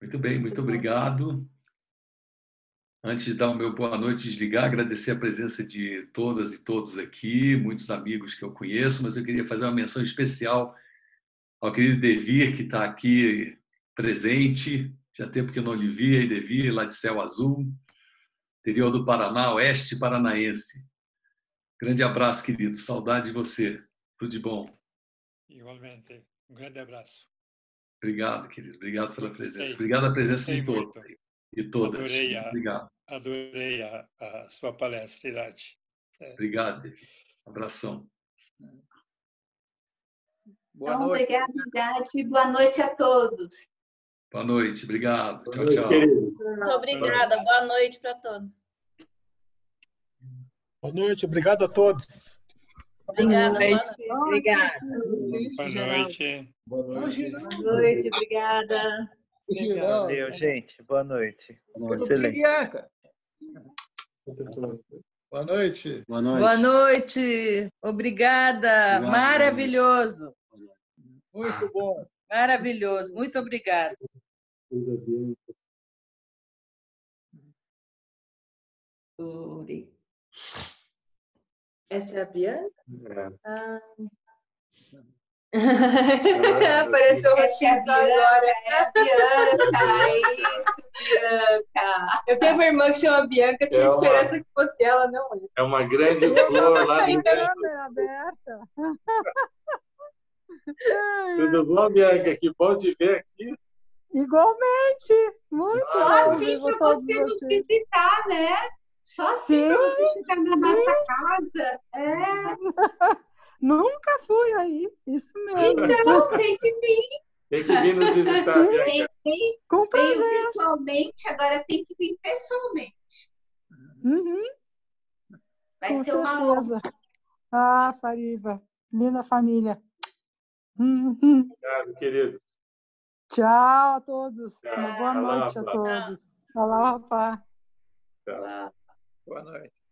Muito bem, muito obrigado. Antes de dar o meu boa noite e desligar, agradecer a presença de todas e todos aqui, muitos amigos que eu conheço, mas eu queria fazer uma menção especial ao querido Devir, que está aqui presente. Já tempo que eu não lhe via, e Devir, lá de Céu Azul, interior do Paraná, oeste paranaense. Grande abraço, querido. Saudade de você. Tudo de bom.
Igualmente. Um grande abraço.
Obrigado, querido. Obrigado pela presença. Obrigado pela presença de todos e todas. Obrigado.
Adorei a sua palestra, Irad.
Obrigado, Devir. Abração.
Então, obrigada, Irad. Boa noite a todos.
Boa noite, obrigado.
Boa
tchau,
noite,
tchau.
querido.
Muito obrigada. Boa noite para todos.
Boa noite, obrigado a todos.
Obrigada, boa
noite.
noite.
Obrigada.
Boa noite.
Boa noite.
Boa noite, obrigada.
Valeu, gente. Boa noite. Excelente.
Boa noite.
Boa noite.
Boa noite. Obrigada.
Obrigado,
Maravilhoso.
Muito bom.
Maravilhoso. Muito obrigada.
Essa é a Bianca?
Ah,
apareceu o rostinho agora.
É a Bianca, é isso, Bianca.
Eu tenho uma irmã que chama Bianca, tinha esperança que fosse ela, não é?
É uma grande flor lá do
aberta.
Tudo bom, Bianca? Que bom te ver aqui.
Igualmente. Muito
Só
bom
assim para você nos visitar, né? Só assim para você chegar na nossa casa.
Nunca fui aí, isso mesmo.
Então, tem que vir.
Tem que vir nos visitar, Bianca.
Com prazer.
Veio virtualmente, agora tem que vir pessoalmente.
Uhum.
Vai
Com
ser uma honra.
certeza. Ah, Fariba, linda família.
Obrigado, querido.
Tchau a todos.
Tchau.
Uma boa
Olá,
noite a
Rafa.
todos. Olá, rapaz.
Tchau.
Boa noite.